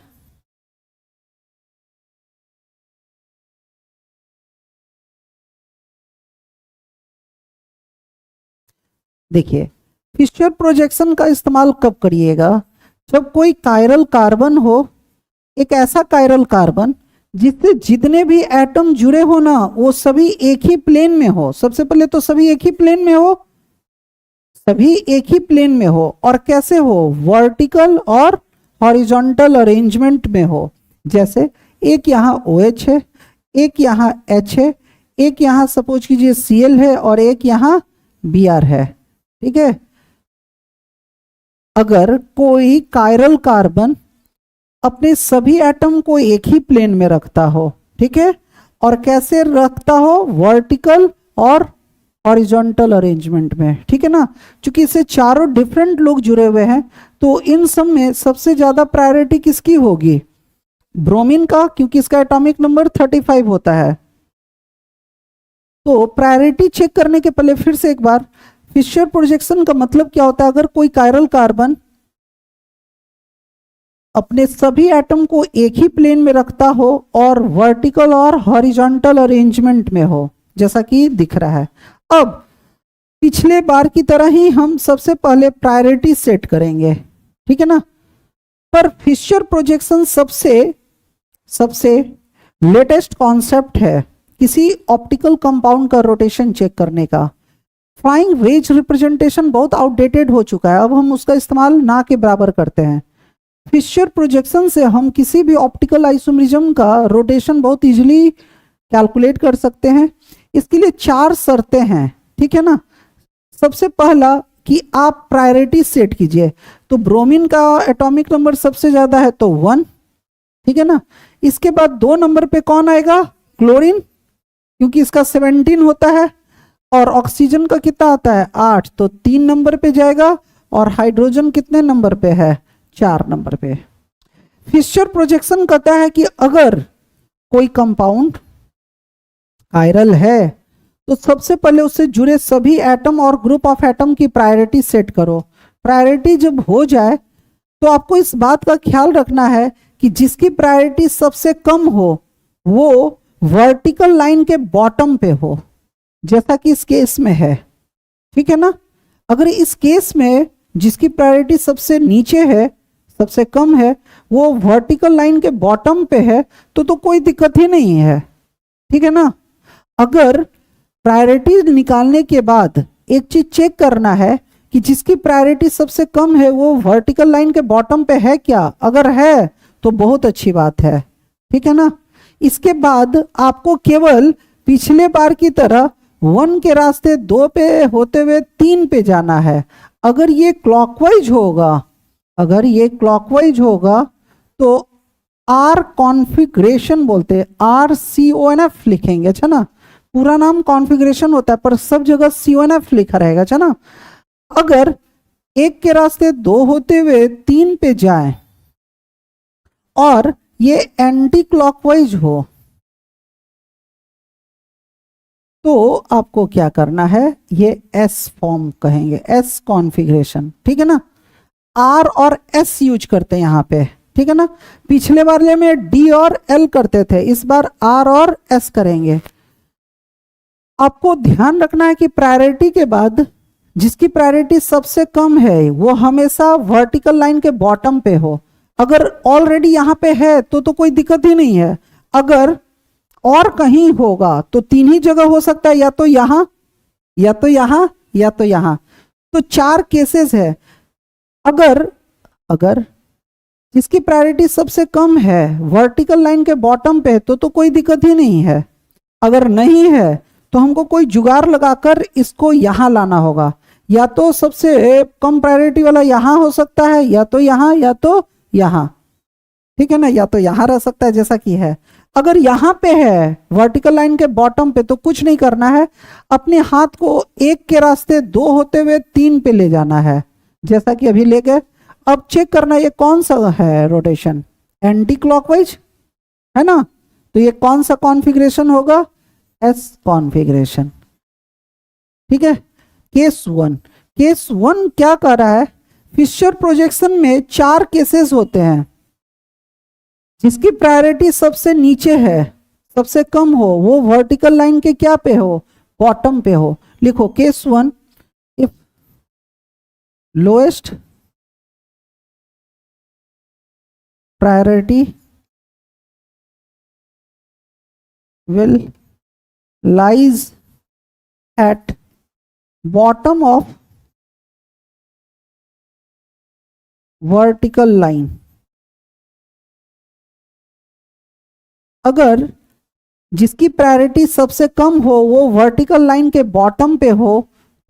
देखिए, फिशर प्रोजेक्शन का इस्तेमाल कब करिएगा? जब कोई कायरल कार्बन हो, एक ऐसा कायरल कार्बन जिससे जितने भी एटम जुड़े हो ना, वो सभी एक ही प्लेन में हो। सबसे पहले तो सभी एक ही प्लेन में हो, सभी एक ही प्लेन में हो। और कैसे हो? वर्टिकल और हॉरिजॉन्टल अरेंजमेंट में हो। जैसे एक यहाँ OH है, एक यहाँ H है, एक यहाँ सपोज कीजिए Cl है और एक यहाँ Br है। ठीक है, अगर कोई कायरल कार्बन अपने सभी एटम को एक ही प्लेन में रखता हो, ठीक है, और कैसे रखता हो, वर्टिकल और हॉरिजॉन्टल अरेंजमेंट में, ठीक है ना। क्योंकि इससे चारों डिफरेंट लोग जुड़े हुए हैं, तो इन सब में सबसे ज्यादा प्रायोरिटी किसकी होगी, ब्रोमीन का, क्योंकि इसका एटॉमिक नंबर 35 होता है। तो प्रायोरिटी चेक करने के पहले फिर से एक बार, फिशर प्रोजेक्शन का मतलब क्या होता है, अगर कोई कायरल कार्बन अपने सभी एटम को एक ही प्लेन में रखता हो और वर्टिकल और हॉरिजॉन्टल अरेंजमेंट में हो, जैसा कि दिख रहा है। अब पिछले बार की तरह ही हम सबसे पहले प्रायोरिटी सेट करेंगे, ठीक है ना। पर फिशर प्रोजेक्शन सबसे लेटेस्ट कॉन्सेप्ट है किसी ऑप्टिकल कंपाउंड का रोटेशन चेक करने का। फ्लाइंग वेज रिप्रेजेंटेशन बहुत आउटडेटेड हो चुका है, अब हम उसका इस्तेमाल ना के बराबर करते हैं। फिशर प्रोजेक्शन से हम किसी भी ऑप्टिकल आइसोमेरिज्म का रोटेशन बहुत इजीली कैलकुलेट कर सकते हैं। इसके लिए 4 शर्तें हैं, ठीक है ना। सबसे पहला कि आप प्रायोरिटी सेट कीजिए, तो ब्रोमीन का एटॉमिक नंबर सबसे ज्यादा है तो 1, ठीक है ना। इसके बाद 2 नंबर पे कौन आएगा, क्लोरीन, क्योंकि इसका 17 होता है, और ऑक्सीजन का कितना आता है 8, तो 3 नंबर पे जाएगा। और हाइड्रोजन कितने नंबर पे है, 4 नंबर पे। फिशर प्रोजेक्शन कहता है कि अगर कोई कंपाउंड कायरल है तो सबसे पहले उससे जुड़े सभी एटम और ग्रुप ऑफ एटम की प्रायोरिटी सेट करो। प्रायोरिटी जब हो जाए तो आपको इस बात का ख्याल रखना है कि जिसकी प्रायोरिटी सबसे कम हो वो वर्टिकल लाइन के बॉटम पे हो, जैसा कि इस केस में है, ठीक है ना। अगर इस केस में जिसकी प्रायोरिटी सबसे नीचे है, सबसे कम है, वो वर्टिकल लाइन के बॉटम पे है, तो कोई दिक्कत ही नहीं है, ठीक है ना। अगर प्रायोरिटी निकालने के बाद एक चीज चेक करना है कि जिसकी प्रायोरिटी सबसे कम है वो वर्टिकल लाइन के बॉटम पे है क्या, अगर है तो बहुत अच्छी बात है, ठीक है ना। इसके बाद आपको केवल पिछले बार की तरह 1 के रास्ते 2 पे होते हुए 3 पे जाना है। अगर ये क्लॉकवाइज होगा तो आर कॉन्फ़िगरेशन बोलते हैं, RCONF लिखेंगे, अच्छा ना। पूरा नाम कॉन्फ़िगरेशन होता है पर सब जगह CONF लिखा रहेगा, अच्छा ना। अगर 1 के रास्ते 2 होते हुए 3 पे जाएं और ये एंटी क्लॉकवाइज हो तो आपको क्या करना है, ये S फॉर्म कहेंगे, S कॉन्फ़िगरेशन, ठीक है ना। R और S यूज करते हैं यहाँ पे, ठीक है ना। पिछले वाले में D और L करते थे, इस बार R और S करेंगे। आपको ध्यान रखना है कि प्रायोरिटी के बाद जिसकी प्रायोरिटी सबसे कम है वो हमेशा वर्टिकल लाइन के बॉटम पे हो। अगर ऑलरेडी यहाँ पे है तो कोई दिक्कत ही नहीं है। अगर और कहीं होगा तो 3 ही जगह हो सकता है, या तो यहाँ, या तो यहाँ, या तो यहाँ। तो 4 केसेस है। अगर जिसकी प्रायोरिटी सबसे कम है वर्टिकल लाइन के बॉटम पे तो कोई दिक्कत ही नहीं है। अगर नहीं है तो हमको कोई जुगाड़ लगाकर इसको यहां लाना होगा, या तो सबसे कम प्रायोरिटी वाला यहां हो सकता है, या तो यहां, या तो यहां, ठीक है ना, या तो यहां रह सकता है जैसा कि है। अगर यहां पे है वर्टिकल लाइन के बॉटम पे तो कुछ नहीं करना है, अपने हाथ को 1 के रास्ते 2 होते हुए 3 पे ले जाना है, जैसा कि अभी ले गए। अब चेक करना ये कौन सा है रोटेशन, एंटी क्लॉकवाइज है ना, तो ये कौन सा कॉन्फ़िगरेशन होगा, S कॉन्फ़िगरेशन, ठीक है। केस 1 क्या कर रहा है, फिशर प्रोजेक्शन में 4 केसेस होते हैं। जिसकी प्रायोरिटी सबसे नीचे है, सबसे कम हो, वो वर्टिकल लाइन के क्या पे हो, बॉटम पे हो। लिखो case 1, if lowest priority will lies at bottom of vertical line। अगर जिसकी प्रायोरिटी सबसे कम हो वो वर्टिकल लाइन के बॉटम पे हो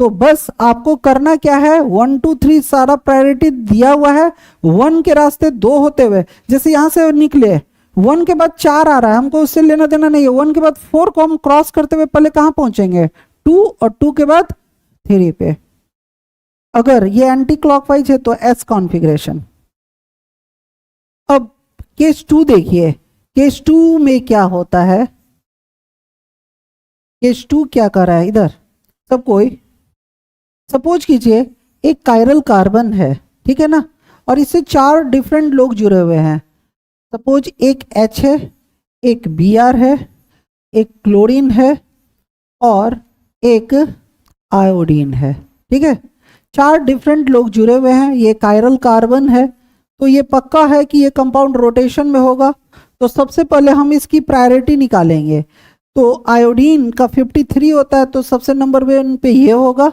तो बस आपको करना क्या है, 1 2 3 सारा प्रायोरिटी दिया हुआ है, 1 के रास्ते 2 होते हुए, जैसे यहां से निकले 1 के बाद 4 आ रहा है, हमको उससे लेना देना नहीं है, 1 के बाद 4 को हम क्रॉस करते हुए पहले कहां पहुंचेंगे, 2, और 2 के बाद 3 पे। अगर ये एंटी क्लॉकवाइज है तो एस कॉन्फ़िगरेशन। अब केस 2 देखिए, केस 2 में क्या होता है, केस 2 क्या कर रहा है, इधर सब कोई सपोज कीजिए एक कायरल कार्बन है, ठीक है ना, और इससे 4 डिफरेंट लोग जुड़े हुए हैं। सपोज एक H है, एक Br है, एक क्लोरीन है और एक आयोडीन है, ठीक है। 4 डिफरेंट लोग जुड़े हुए हैं, ये कायरल कार्बन है, तो ये पक्का है कि ये कंपाउंड रोटेशन में होगा। तो सबसे पहले हम इसकी प्रायोरिटी निकालेंगे। तो आयोडीन का 53 होता है, तो सबसे नंबर पे ये होगा।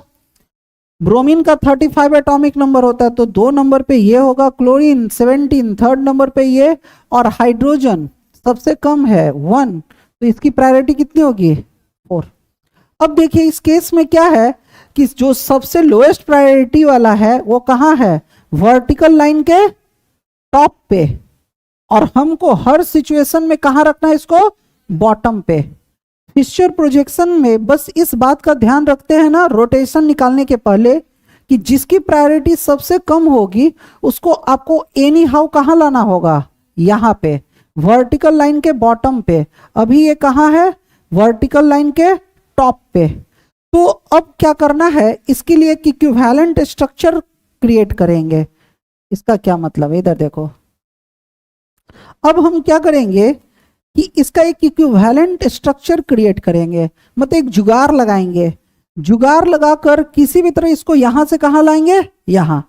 ब्रोमीन का 35 एटॉमिक नंबर होता है, तो 2 नंबर पे ये होगा। क्लोरीन 17 3rd नंबर पे ये, और हाइड्रोजन सबसे कम है 1, तो इसकी प्रायोरिटी कितनी होगी, 4। अब देखिए इस केस में क्या है कि जो सबसे लोएस्ट प्रायोरिटी वाला है वो कहाँ है, वर्टिकल लाइन के टॉप पे, और हमको हर सिचुएशन में कहाँ रखना है इसको, बॉटम पे। फिशर प्रोजेक्शन में बस इस बात का ध्यान रखते हैं ना रोटेशन निकालने के पहले, कि जिसकी प्रायोरिटी सबसे कम होगी उसको आपको एनी हाउ कहाँ लाना होगा, यहाँ पे वर्टिकल लाइन के बॉटम पे। अभी ये कहाँ है, वर्टिकल लाइन के टॉप पे। तो अब क्या करना है, इसके लिए एक इक्विवेलेंट स्ट्रक्चर क्रिएट करेंगे। इसका क्या मतलब है, इधर देखो। अब हम क्या करेंगे कि इसका एक इक्विवेलेंट स्ट्रक्चर क्रिएट करेंगे, मतलब एक जुगाड़ लगाएंगे। जुगाड़ लगाकर किसी भी तरह इसको यहां से कहां लाएंगे, यहां।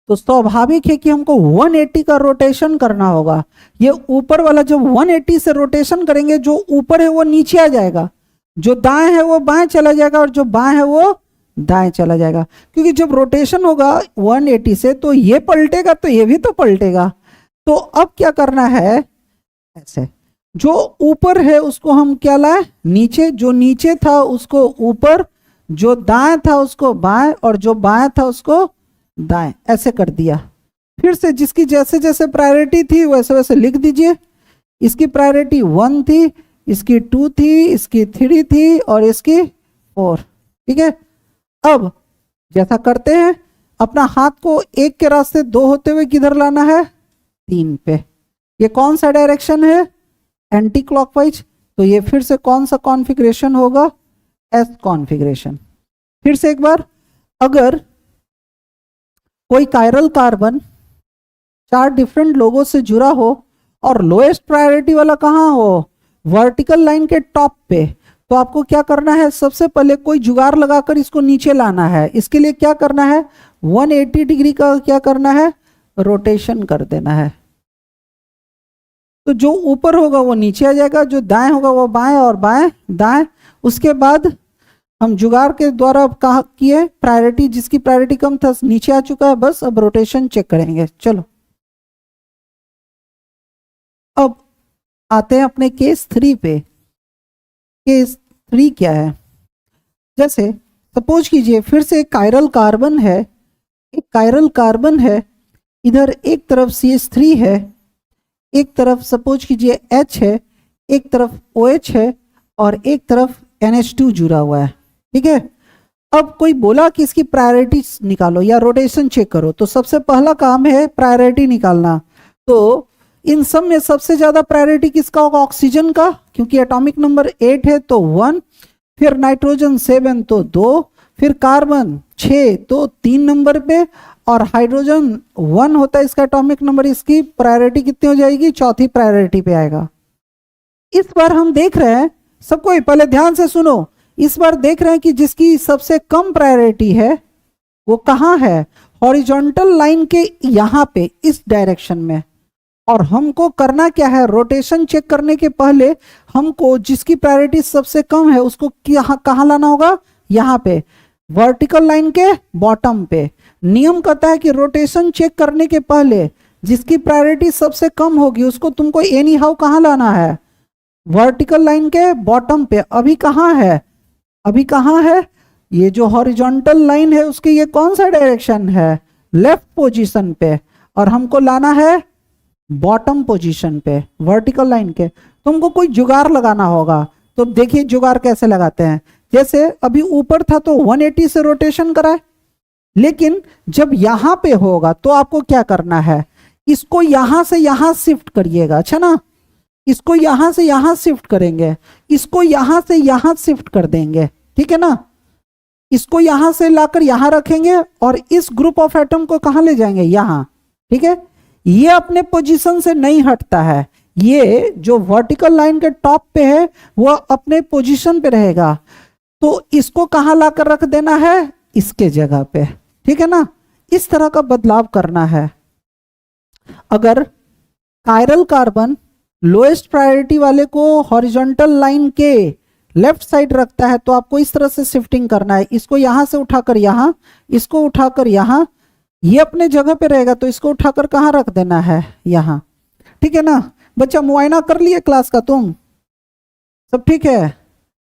तो स्वाभाविक है कि हमको 180 का रोटेशन करना होगा। ये ऊपर वाला जब 180 से रोटेशन करेंगे, जो ऊपर है वो नीचे आ जाएगा, जो दाएं है वो बाएं चला जाएगा, और जो बाएं है वो दाएं चला जाएगा। क्योंकि जब रोटेशन होगा 180 से, तो ये पलटेगा तो ये भी तो पलटेगा। तो अब क्या करना है, ऐसे जो ऊपर है उसको हम क्या लाए, नीचे, जो नीचे था उसको ऊपर, जो दाएं था उसको बाएं, और जो बाएं था उसको दाएं, ऐसे कर दिया। फिर से जिसकी जैसे जैसे प्रायोरिटी थी वैसे वैसे लिख दीजिए। इसकी प्रायोरिटी 1 थी, इसकी 2 थी, इसकी 3 थी, और इसकी 4, ठीक है। अब जैसा करते हैं, अपना हाथ को 1 के रास्ते 2 होते हुए किधर लाना है, 3 पे। ये कौन सा डायरेक्शन है, एंटी क्लॉकवाइज, तो ये फिर से कौन सा कॉन्फ़िगरेशन होगा, एस कॉन्फ़िगरेशन। फिर से एक बार, अगर कोई कायरल कार्बन 4 डिफरेंट लोगों से जुड़ा हो और लोएस्ट प्रायोरिटी वाला कहाँ हो, वर्टिकल लाइन के टॉप पे, तो आपको क्या करना है, सबसे पहले कोई जुगाड़ लगाकर इसको नीचे लाना है। इसके लिए क्या करना है, 180 डिग्री का क्या करना है, रोटेशन कर देना है। तो जो ऊपर होगा वो नीचे आ जाएगा, जो दाएं होगा वो बाएं, और बाएं दाएं। उसके बाद हम जुगाड़ के द्वारा कहा किए, प्रायोरिटी, जिसकी प्रायोरिटी कम था नीचे आ चुका है, बस अब रोटेशन चेक करेंगे। चलो अब आते हैं अपने केस 3 पे। केस 3 क्या है, जैसे सपोज कीजिए फिर से एक कायरल कार्बन है, एक कायरल कार्बन है, इधर एक तरफ CH3 है, एक तरफ सपोज कीजिए H है, एक तरफ OH है, और एक तरफ NH2 जुड़ा हुआ है, ठीक है। अब कोई बोला कि इसकी प्रायोरिटी निकालो या रोटेशन चेक करो, तो सबसे पहला काम है प्रायोरिटी निकालना। तो इन सब में सबसे ज्यादा प्रायोरिटी किसका होगा, ऑक्सीजन का, क्योंकि एटॉमिक नंबर 8 है तो 1, फिर नाइट्रोजन 7 तो 2, फिर कार्बन 6 तो 3 नंबर पे, और हाइड्रोजन 1 होता है इसका एटॉमिक नंबर, इसकी प्रायोरिटी कितनी हो जाएगी, चौथी प्रायोरिटी पे आएगा। इस बार हम देख रहे हैं, सबको पहले ध्यान से सुनो, इस बार देख रहे हैं कि जिसकी सबसे कम प्रायोरिटी है वो कहाँ है, हॉरिजॉन्टल लाइन के यहाँ पे, इस डायरेक्शन में। और हमको करना क्या है, रोटेशन चेक करने के पहले हमको जिसकी प्रायोरिटी सबसे कम है उसको कहाँ लाना होगा, यहाँ पे वर्टिकल लाइन के बॉटम पे। नियम कहता है कि रोटेशन चेक करने के पहले जिसकी प्रायोरिटी सबसे कम होगी उसको तुमको एनी हाउ कहाँ लाना है, वर्टिकल लाइन के बॉटम पे। अभी कहाँ है, अभी कहाँ है, ये जो हॉरिजॉन्टल लाइन है उसके ये कौन सा डायरेक्शन है, लेफ्ट पोजीशन पे, और हमको लाना है बॉटम पोजीशन पे वर्टिकल लाइन के। तो हमको कोई जुगाड़ लगाना होगा। तो देखिए जुगाड़ कैसे लगाते हैं। जैसे अभी ऊपर था तो 180 से रोटेशन कराए, लेकिन जब यहां पे होगा तो आपको क्या करना है, इसको यहां से यहां शिफ्ट करिएगा। अच्छा ना, इसको यहां से यहां शिफ्ट करेंगे, इसको यहां से यहां शिफ्ट कर देंगे, ठीक है ना। इसको यहां से लाकर यहां रखेंगे और इस ग्रुप ऑफ एटम को कहां ले जाएंगे, यहां, ठीक है। ये अपने पोजीशन से नहीं हटता है, ये जो वर्टिकल लाइन के टॉप पे है वो अपने पोजीशन पे रहेगा। तो इसको कहां लाकर रख देना है, इसके जगह पे, ठीक है ना। इस तरह का बदलाव करना है। अगर कायरल कार्बन लोएस्ट प्रायोरिटी वाले को हॉरिजॉन्टल लाइन के लेफ्ट साइड रखता है तो आपको इस तरह से शिफ्टिंग करना है। इसको यहां से उठाकर यहां, इसको उठाकर यहां, ये अपने जगह पे रहेगा तो इसको उठाकर कहां रख देना है, यहां, ठीक है ना। बच्चा मुआयना कर लिए क्लास का, तुम सब ठीक है।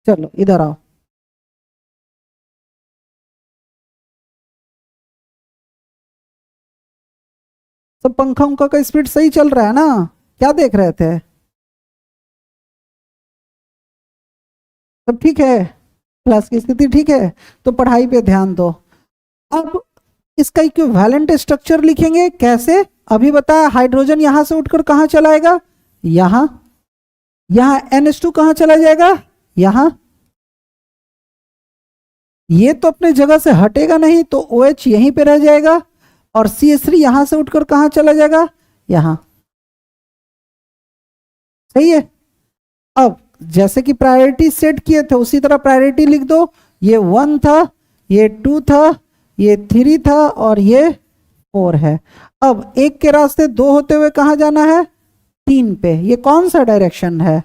चलो इधर आओ। सब पंखा उंखा का स्पीड सही चल रहा है ना, क्या देख रहे थे, सब ठीक है, क्लास की स्थिति ठीक है, तो पढ़ाई पे ध्यान दो। अब इसका इक्विवेलेंट स्ट्रक्चर लिखेंगे कैसे, अभी बताया। हाइड्रोजन यहां से उठकर कहां चला आएगा, यहां, यहां NH2 कहां चला जाएगा, यहां, ये तो अपने जगह से हटेगा नहीं तो OH यहीं पे रह जाएगा, और CH3 यहां से उठकर कहां चला जाएगा, यहां, सही है। अब जैसे कि प्रायोरिटी सेट किए थे उसी तरह प्रायोरिटी लिख दो। ये 1 था, ये 2 था, ये 3 था और ये 4 है। अब एक के रास्ते 2 होते हुए कहां जाना है, 3 पे। ये कौन सा डायरेक्शन है,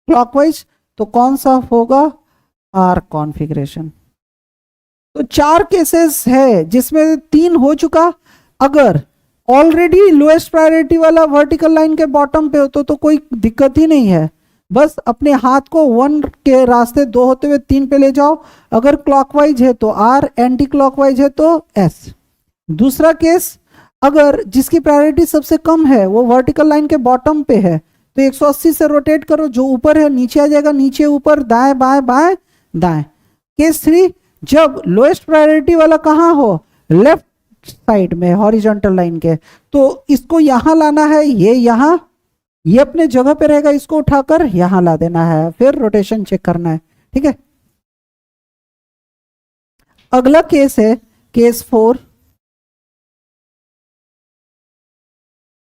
क्लॉकवाइज, तो कौन सा होगा, R कॉन्फ़िगरेशन। तो 4 केसेस है जिसमें 3 हो चुका। अगर ऑलरेडी लोएस्ट प्रायोरिटी वाला वर्टिकल लाइन के बॉटम पे हो तो कोई दिक्कत ही नहीं है, बस अपने हाथ को 1 के रास्ते 2 होते हुए 3 पे ले जाओ। अगर क्लॉकवाइज है तो R, एंटी क्लॉकवाइज है तो S। दूसरा केस, अगर जिसकी प्रायोरिटी सबसे कम है वो वर्टिकल लाइन के बॉटम पे है तो 180 से रोटेट करो, जो ऊपर है नीचे आ जाएगा, नीचे ऊपर, दाएं बाएं बाएं दाएं। केस 3, जब लोएस्ट प्रायोरिटी वाला कहां हो, लेफ्ट साइड में हॉरिजॉन्टल लाइन के, तो इसको यहां लाना है, ये यहां, ये अपने जगह पे रहेगा, इसको उठाकर यहां ला देना है, फिर रोटेशन चेक करना है, ठीक है। अगला केस है केस 4।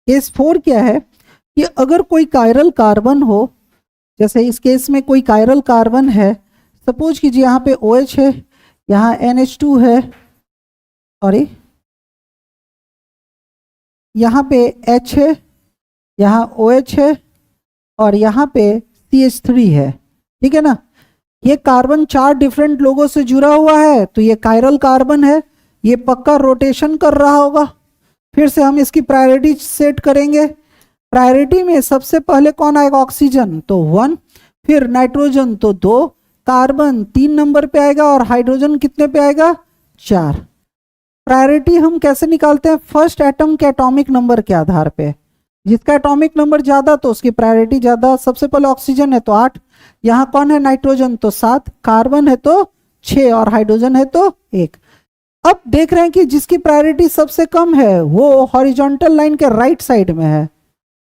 केस 4 क्या है कि अगर कोई कायरल कार्बन हो, जैसे इस केस में कोई कायरल कार्बन है, सपोज कीजिए यहाँ पे OH है, यहाँ NH2 है, सॉरी यहाँ पे H है, यहाँ OH है और यहाँ पे CH3 है, ठीक है ना। ये कार्बन 4 डिफरेंट लोगों से जुड़ा हुआ है तो ये कायरल कार्बन है, ये पक्का रोटेशन कर रहा होगा। फिर से हम इसकी प्रायोरिटी सेट करेंगे। प्रायोरिटी में सबसे पहले कौन आएगा, ऑक्सीजन तो 1, फिर नाइट्रोजन तो 2, कार्बन 3 नंबर पे आएगा और हाइड्रोजन कितने पे आएगा, 4। प्रायोरिटी हम कैसे निकालते हैं, फर्स्ट एटम के एटॉमिक नंबर के आधार पे, जिसका एटॉमिक नंबर ज्यादा तो उसकी प्रायोरिटी ज्यादा। सबसे पहले ऑक्सीजन है तो 8, यहाँ कौन है, नाइट्रोजन तो 7, कार्बन है तो 6 और हाइड्रोजन है तो 1। अब देख रहे हैं कि जिसकी प्रायोरिटी सबसे कम है वो हॉरिजॉन्टल लाइन के राइट साइड में है,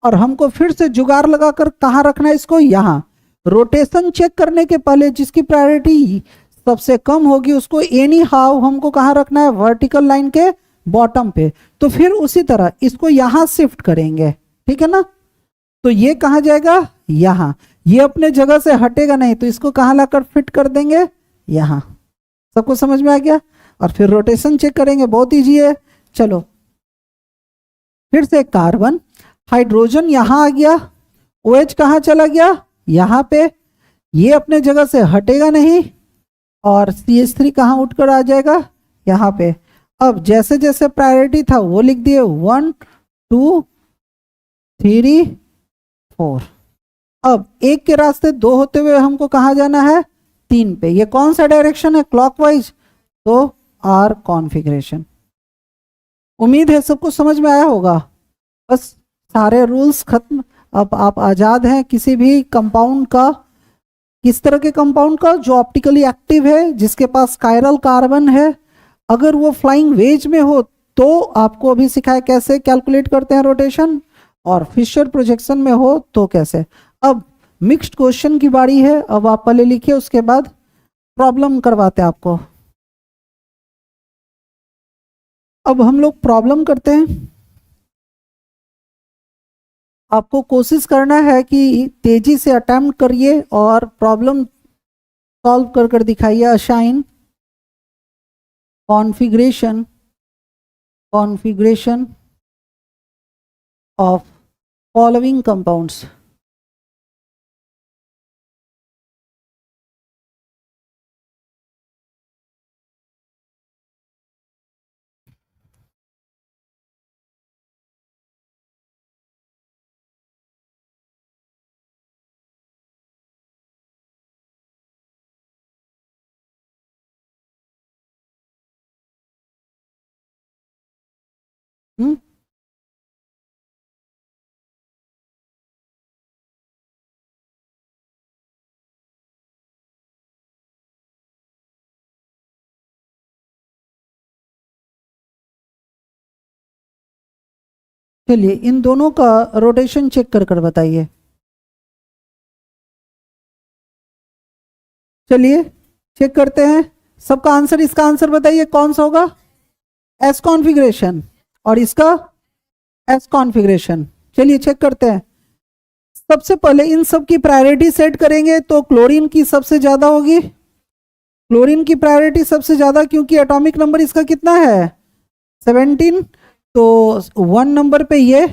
और हमको फिर से जुगाड़ लगाकर कहाँ रखना है इसको, यहाँ। रोटेशन चेक करने के पहले जिसकी प्रायोरिटी सबसे कम होगी उसको एनी हाउ हमको कहाँ रखना है, वर्टिकल लाइन के बॉटम पे। तो फिर उसी तरह इसको यहां शिफ्ट करेंगे, ठीक है ना। तो ये कहाँ जाएगा, यहां, ये अपने जगह से हटेगा नहीं तो इसको कहाँ लाकर फिट कर देंगे, यहां। सबको समझ में आ गया। और फिर रोटेशन चेक करेंगे, बहुत ईजी है। चलो फिर से कार्बन, हाइड्रोजन यहां आ गया, OH कहाँ चला गया, यहां पे, ये अपने जगह से हटेगा नहीं, और CH3 कहाँ उठकर आ जाएगा, यहाँ पे। अब जैसे जैसे प्रायोरिटी था वो लिख दिए, 1 2 3 4। अब एक के रास्ते 2 होते हुए हमको कहाँ जाना है, 3 पे। ये कौन सा डायरेक्शन है? क्लॉकवाइज, तो आर कॉन्फ़िगरेशन। उम्मीद है सबको समझ में आया होगा। बस सारे रूल्स खत्म। अब आप आज़ाद हैं किसी भी कंपाउंड का, किस तरह के कंपाउंड का? जो ऑप्टिकली एक्टिव है, जिसके पास कायरल कार्बन है, अगर वो फ्लाइंग वेज में हो तो आपको अभी सिखाया कैसे कैलकुलेट करते हैं रोटेशन, और फिशर प्रोजेक्शन में हो तो कैसे। अब मिक्स्ड क्वेश्चन की बारी है। अब आप पहले लिखिए, उसके बाद प्रॉब्लम करवाते हैं आपको। अब हम लोग प्रॉब्लम करते हैं। आपको कोशिश करना है कि तेजी से अटेम्प्ट करिए और प्रॉब्लम सॉल्व कर कर दिखाइए। Assign configuration configuration of following compounds. हम्म चलिए इन दोनों का रोटेशन चेक कर कर बताइए। चलिए चेक करते हैं। सबका आंसर, इसका आंसर बताइए कौन सा होगा? एस कॉन्फ़िगरेशन, और इसका एस कॉन्फ़िगरेशन। चलिए चेक करते हैं। सबसे पहले इन सब की प्रायोरिटी सेट करेंगे तो क्लोरीन की सबसे ज्यादा होगी। क्लोरीन की प्रायोरिटी सबसे ज्यादा, क्योंकि एटॉमिक नंबर इसका कितना है? 17। तो 1 नंबर पे ये,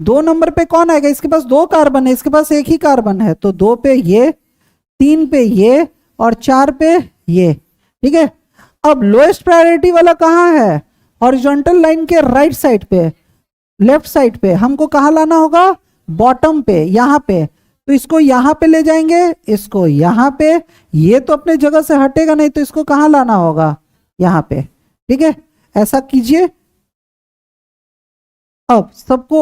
2 नंबर पे कौन आएगा? इसके पास 2 कार्बन है, इसके पास एक ही कार्बन है, तो 2 पे ये, 3 पे ये, और 4 पे ये। ठीक है। अब लोएस्ट प्रायोरिटी वाला कहाँ है? हॉरिजॉन्टल लाइन के राइट साइड पे, लेफ्ट साइड पे। हमको कहाँ लाना होगा? बॉटम पे, यहाँ पे। तो इसको यहाँ पे ले जाएंगे, इसको यहाँ पे। ये तो अपने जगह से हटेगा नहीं, तो इसको कहाँ लाना होगा? यहाँ पे। ठीक है, ऐसा कीजिए। अब सबको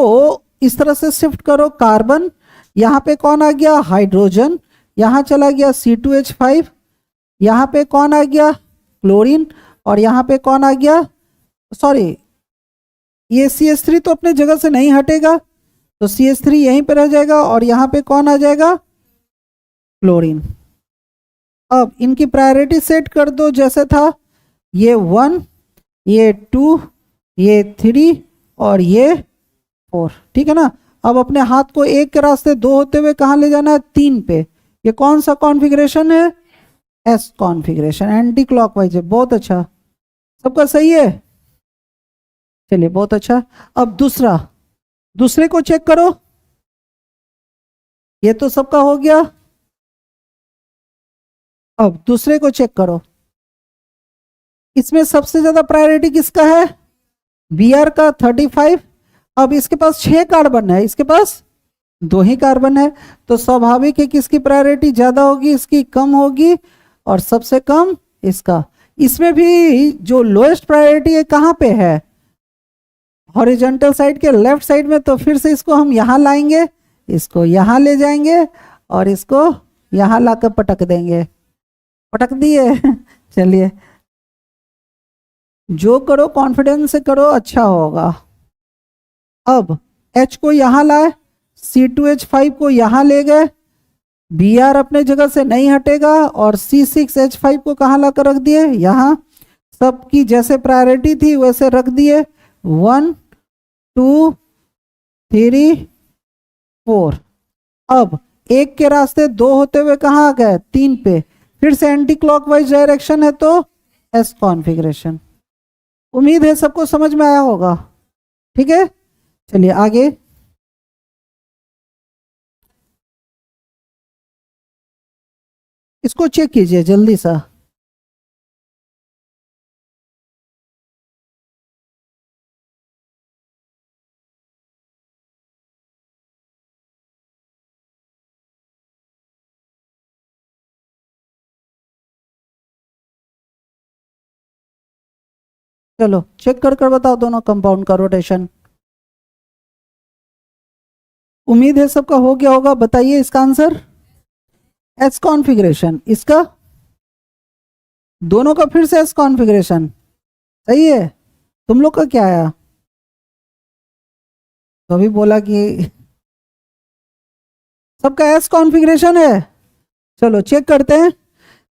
इस तरह से शिफ्ट करो। कार्बन, यहाँ पे कौन आ गया? हाइड्रोजन। यहाँ चला गया C2H5। यहाँ पे कौन आ गया? क्लोरीन। और यहाँ पे कौन आ गया? सॉरी, ये CH3 तो अपने जगह से नहीं हटेगा, तो CH3 यहीं पे रह जाएगा, और यहाँ पे कौन आ जाएगा? क्लोरीन। अब इनकी प्रायोरिटी सेट कर दो जैसे था। ये 1, ये 2, ये 3, और ये 4। ठीक है ना। अब अपने हाथ को एक के रास्ते 2 होते हुए कहाँ ले जाना है? 3 पे। ये कौन सा कॉन्फ़िगरेशन है? एस कॉन्फ़िगरेशन, एंटी क्लॉकवाइज है। बहुत अच्छा, सबका सही है। चलिए बहुत अच्छा। अब दूसरा, दूसरे को चेक करो। ये तो सबका हो गया। अब दूसरे को चेक करो। इसमें सबसे ज्यादा प्रायोरिटी किसका है? Br का 35। अब इसके पास 6 कार्बन है, इसके पास 2 ही कार्बन है, तो स्वाभाविक है कि इसकी प्रायोरिटी ज्यादा होगी, इसकी कम होगी, और सबसे कम इसका। इसमें भी जो लोएस्ट प्रायोरिटी है कहाँ पे है? हॉरिजॉन्टल साइड के लेफ्ट साइड में। तो फिर से इसको हम यहाँ लाएंगे, इसको यहाँ ले जाएंगे, और इसको यहाँ लाकर पटक देंगे। पटक दिए। चलिए, जो करो कॉन्फिडेंस से करो, अच्छा होगा। अब H को यहाँ लाए, C2H5 को यहाँ ले गए, Br अपने जगह से नहीं हटेगा, और C6H5 को कहाँ लाकर रख दिए? यहाँ। सबकी जैसे प्रायोरिटी थी वैसे रख दिए। 1, 2, 3, 4। अब एक के रास्ते 2 होते हुए कहाँ आ गए? 3 पे। फिर से एंटी क्लॉकवाइज डायरेक्शन है, तो एस कॉन्फ़िगरेशन। उम्मीद है सबको समझ में आया होगा। ठीक है, चलिए आगे। इसको चेक कीजिए जल्दी सा। चलो चेक कर कर बताओ दोनों कंपाउंड का रोटेशन। उम्मीद है सबका हो गया होगा, बताइए इसका आंसर। एस कॉन्फ़िगरेशन, इसका दोनों का फिर से एस कॉन्फ़िगरेशन। सही है। तुम लोग का क्या आया? तो अभी बोला कि सबका एस कॉन्फ़िगरेशन है। चलो चेक करते हैं।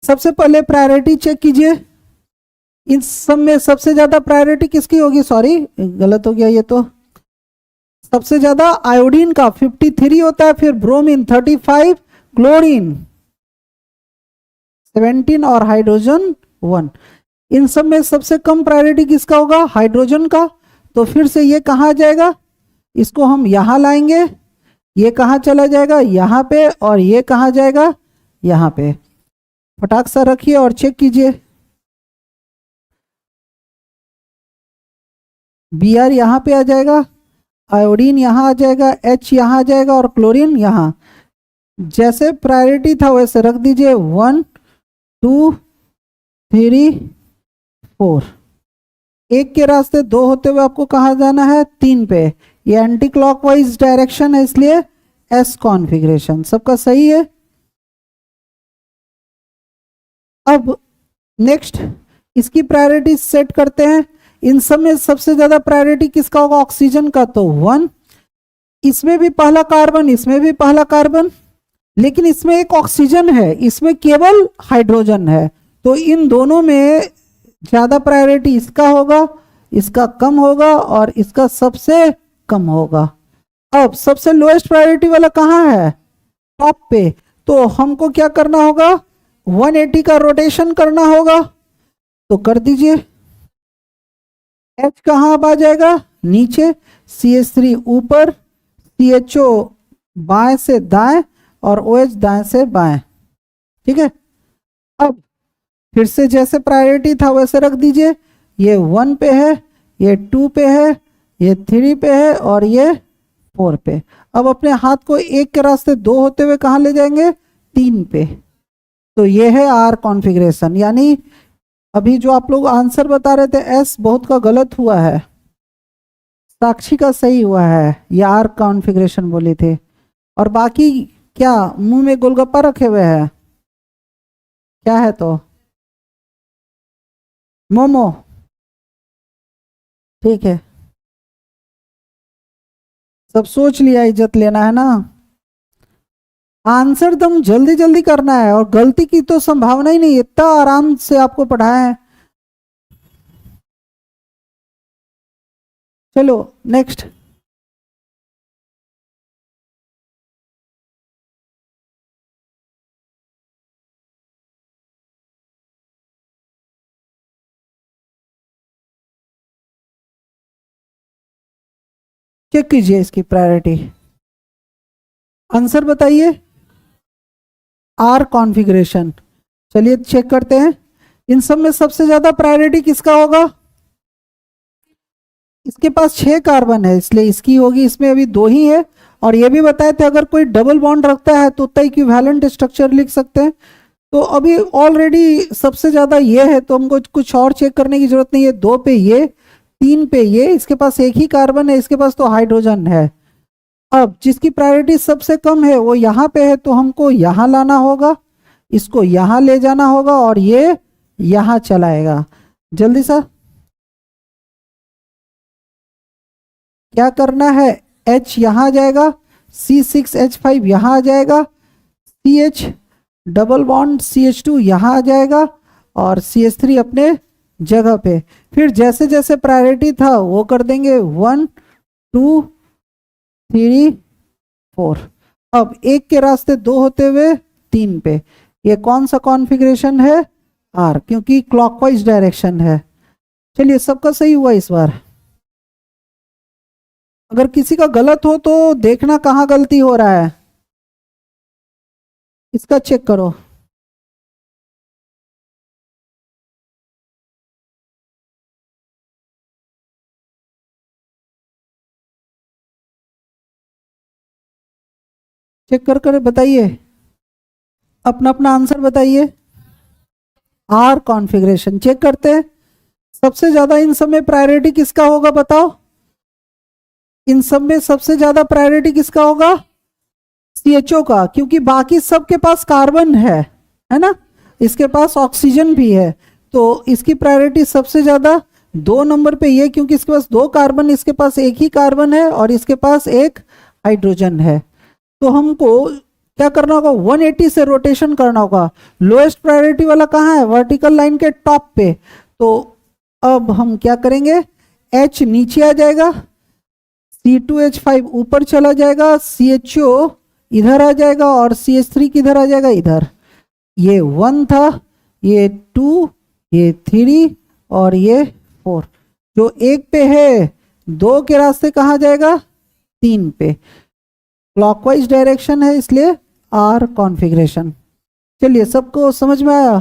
सबसे पहले प्रायोरिटी चेक कीजिए। इन सब में सबसे ज्यादा प्रायोरिटी किसकी होगी? सॉरी गलत हो गया ये तो। सबसे ज्यादा आयोडीन का 53 होता है, फिर ब्रोमीन 35, क्लोरीन 17 और हाइड्रोजन 1। इन सब में सबसे कम प्रायोरिटी किसका होगा? हाइड्रोजन का। तो फिर से ये कहाँ आ जाएगा? इसको हम यहां लाएंगे। ये कहाँ चला जाएगा? यहाँ पे। और ये कहाँ जाएगा? यहाँ पे। फटाक सा रखिए और चेक कीजिए। बी आर यहाँ पे आ जाएगा, आयोडीन यहाँ आ जाएगा, एच यहाँ आ जाएगा और क्लोरीन यहाँ। जैसे प्रायोरिटी था वैसे रख दीजिए। 1 2 3 4। एक के रास्ते दो होते हुए आपको कहाँ जाना है? 3 पे। ये एंटी क्लॉकवाइज डायरेक्शन है, इसलिए एस कॉन्फ़िगरेशन। सबका सही है। अब नेक्स्ट इसकी प्रायोरिटी सेट करते हैं। इन सब में सबसे ज्यादा प्रायोरिटी किसका होगा? ऑक्सीजन का। तो 1। इसमें भी पहला कार्बन, इसमें भी पहला कार्बन, लेकिन इसमें एक ऑक्सीजन है, इसमें केवल हाइड्रोजन है। तो इन दोनों में ज्यादा प्रायोरिटी इसका होगा, इसका कम होगा और इसका सबसे कम होगा। अब सबसे लोएस्ट प्रायोरिटी वाला कहाँ है? टॉप पे। तो हमको क्या करना होगा? 180 का रोटेशन करना होगा। तो कर दीजिए। H कहाँ अब आ जाएगा? नीचे। CH3 ऊपर, CHO बाएं से दाएं और OH दाएं से बाएं। ठीक है। अब फिर से जैसे प्रायोरिटी था वैसे रख दीजिए। ये 1 पे है, ये 2 पे है, ये 3 पे है और ये 4 पे। अब अपने हाथ को एक के रास्ते दो होते हुए कहाँ ले जाएंगे? 3 पे। तो ये है आर कॉन्फ़िगरेशन। यानी अभी जो आप लोग आंसर बता रहे थे एस बहुत का गलत हुआ है, साक्षी का सही हुआ है। ये आर कॉन्फ़िगरेशन बोली थी। और बाकी क्या मुंह में गोलगप्पा रखे हुए हैं? क्या है? तो मोमो। ठीक है, सब सोच लिया, इज्जत लेना है ना। आंसर दम जल्दी जल्दी करना है और गलती की तो संभावना ही नहीं। इतना आराम से आपको पढ़ाया है। चलो नेक्स्ट। चेक कीजिए इसकी प्रायोरिटी। आंसर बताइए। R configuration. चलिए चेक करते हैं। इन सब में सबसे ज्यादा प्रायोरिटी किसका होगा? इसके पास 6 कार्बन है इसलिए इसकी होगी। इसमें अभी 2 ही है। और ये भी बताए थे अगर कोई डबल बॉन्ड रखता है तो उतना इक्विवेलेंट स्ट्रक्चर लिख सकते हैं। तो अभी ऑलरेडी सबसे ज्यादा ये है तो हमको कुछ और चेक करने की जरूरत नहीं है। 2 पे ये, 3 पे ये, इसके पास एक ही कार्बन है, इसके पास तो हाइड्रोजन है। अब जिसकी प्रायोरिटी सबसे कम है वो यहाँ पे है, तो हमको यहाँ लाना होगा, इसको यहाँ ले जाना होगा और ये यहाँ चलाएगा। जल्दी सा क्या करना है? H यहाँ आ जाएगा, C6H5 यहाँ आ जाएगा, CH डबल बॉन्ड CH2 यहाँ आ जाएगा और CH3 अपने जगह पे। फिर जैसे जैसे प्रायोरिटी था वो कर देंगे 1 2 3 4। अब एक के रास्ते दो होते हुए 3 पे। ये कौन सा कॉन्फ़िगरेशन है? आर, क्योंकि क्लॉकवाइज डायरेक्शन है। चलिए सबका सही हुआ इस बार। अगर किसी का गलत हो तो देखना कहाँ गलती हो रहा है, इसका चेक करो। चेक कर कर बताइए, अपना अपना आंसर बताइए। आर कॉन्फ़िगरेशन चेक करते हैं। सबसे ज्यादा इन सब में प्रायोरिटी किसका होगा बताओ? इन सब में सबसे ज्यादा प्रायोरिटी किसका होगा? CHO का, क्योंकि बाकी सबके पास कार्बन है ना, इसके पास ऑक्सीजन भी है, तो इसकी प्रायोरिटी सबसे ज्यादा 2 नंबर पे ये, क्योंकि इसके पास 2 कार्बन, इसके पास एक ही कार्बन है और इसके पास एक हाइड्रोजन है। तो हमको क्या करना होगा? 180 से रोटेशन करना होगा। लोएस्ट प्रायोरिटी वाला कहाँ है? वर्टिकल लाइन के टॉप पे। तो अब हम क्या करेंगे? H नीचे आ जाएगा, C2H5 ऊपर चला जाएगा, CHO इधर आ जाएगा और CH3 किधर आ जाएगा? इधर। ये 1 था, ये 2, ये 3 और ये 4। जो 1 पे है 2 के रास्ते कहाँ जाएगा? 3 पे। क्लॉकवाइज डायरेक्शन है इसलिए R कॉन्फ़िगरेशन। चलिए, सबको समझ में आया?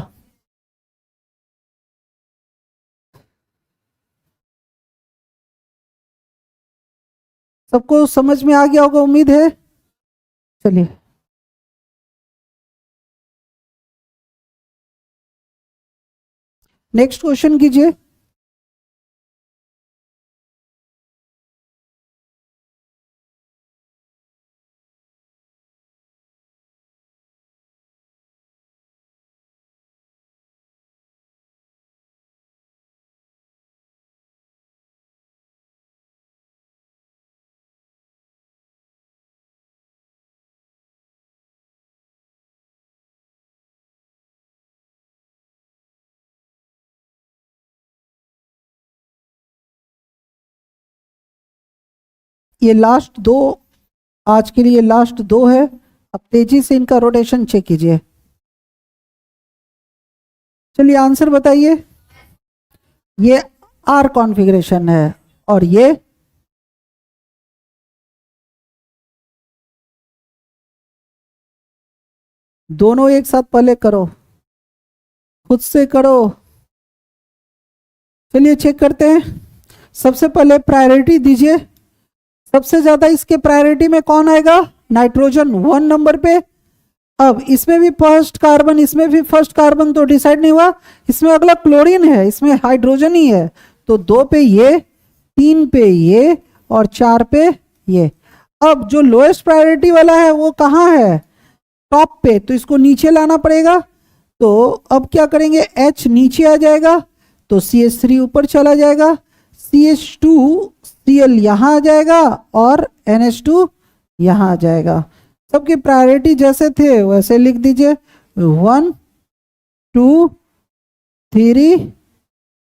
सबको समझ में आ गया होगा, उम्मीद है। चलिए, नेक्स्ट क्वेश्चन कीजिए। ये लास्ट 2, आज के लिए लास्ट 2 है। अब तेजी से इनका रोटेशन चेक कीजिए। चलिए, आंसर बताइए। ये R कॉन्फ़िगरेशन है और ये दोनों एक साथ पहले करो, खुद से करो। चलिए चेक करते हैं। सबसे पहले प्रायोरिटी दीजिए। सबसे ज्यादा इसके प्रायोरिटी में कौन आएगा? नाइट्रोजन 1 नंबर पे। अब इसमें भी फर्स्ट कार्बन, इसमें भी फर्स्ट कार्बन, तो डिसाइड नहीं हुआ। इसमें अगला क्लोरीन है, इसमें हाइड्रोजन ही है, तो 2 पे ये, 3 पे ये और 4 पे ये। अब जो लोएस्ट प्रायोरिटी वाला है वो कहाँ है? टॉप पे, तो इसको नीचे लाना पड़ेगा। तो अब क्या करेंगे? H नीचे आ जाएगा तो CH3 ऊपर चला जाएगा, CH2Cl यहां आ जाएगा और NH2 यहां आ जाएगा। सबकी प्रायोरिटी जैसे थे वैसे लिख दीजिए, 1 2 3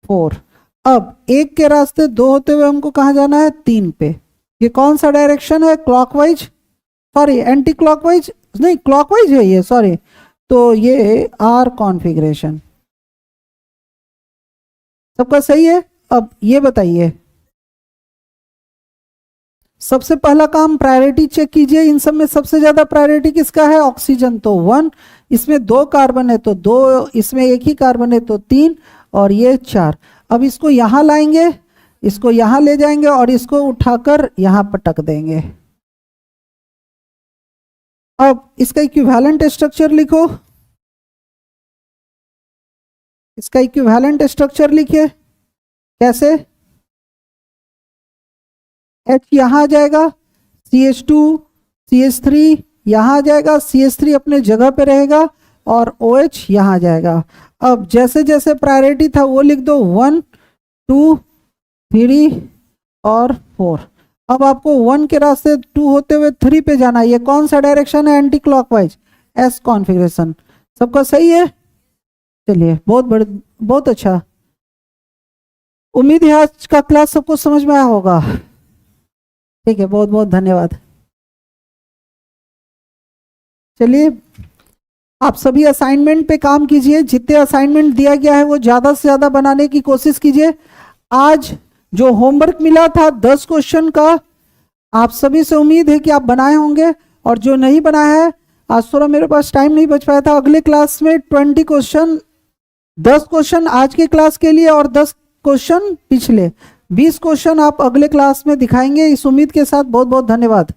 4। अब 1 के रास्ते 2 होते हुए हमको कहाँ जाना है? 3 पे। ये कौन सा डायरेक्शन है? क्लॉकवाइज, सॉरी एंटी क्लॉकवाइज नहीं, क्लॉकवाइज है ये, सॉरी। तो ये R कॉन्फ़िगरेशन। सबका सही है? अब ये बताइए, सबसे पहला काम प्रायोरिटी चेक कीजिए। इन सब में सबसे ज्यादा प्रायोरिटी किसका है? ऑक्सीजन, तो 1। इसमें 2 कार्बन है तो 2, इसमें एक ही कार्बन है तो 3 और ये 4। अब इसको यहां लाएंगे, इसको यहां ले जाएंगे और इसको उठाकर यहां पटक देंगे। अब इसका इक्विवेलेंट स्ट्रक्चर लिखो। इसका इक्विवेलेंट स्ट्रक्चर लिखिए। कैसे? H यहां आ जाएगा, CH2 CH3 यहां आ जाएगा, CH3 अपने जगह पे रहेगा और OH यहां आ जाएगा। अब जैसे जैसे प्रायोरिटी था वो लिख दो, 1 2 3 और 4। अब आपको 1 के रास्ते 2 होते हुए 3 पे जाना है। ये कौन सा डायरेक्शन है? Anti clockwise, S configuration. सबका सही है? चलिए, बहुत अच्छा। उम्मीद है आज का क्लास सबको समझ में आया होगा। ठीक है, बहुत बहुत धन्यवाद। चलिए, आप सभी असाइनमेंट पे काम कीजिए। जितने असाइनमेंट दिया गया है वो ज़्यादा से ज़्यादा बनाने की कोशिश कीजिए। आज जो होमवर्क मिला था 10 क्वेश्चन का, आप सभी से उम्मीद है कि आप बनाए होंगे। और जो नहीं बनाया है, आज थोड़ा मेरे पास टाइम नहीं बच पाया था, अगले क्लास में 20 क्वेश्चन, 10 क्वेश्चन आज के क्लास के लिए और 10 क्वेश्चन पिछले, 20 क्वेश्चन आप अगले क्लास में दिखाएंगे। इस उम्मीद के साथ बहुत बहुत धन्यवाद।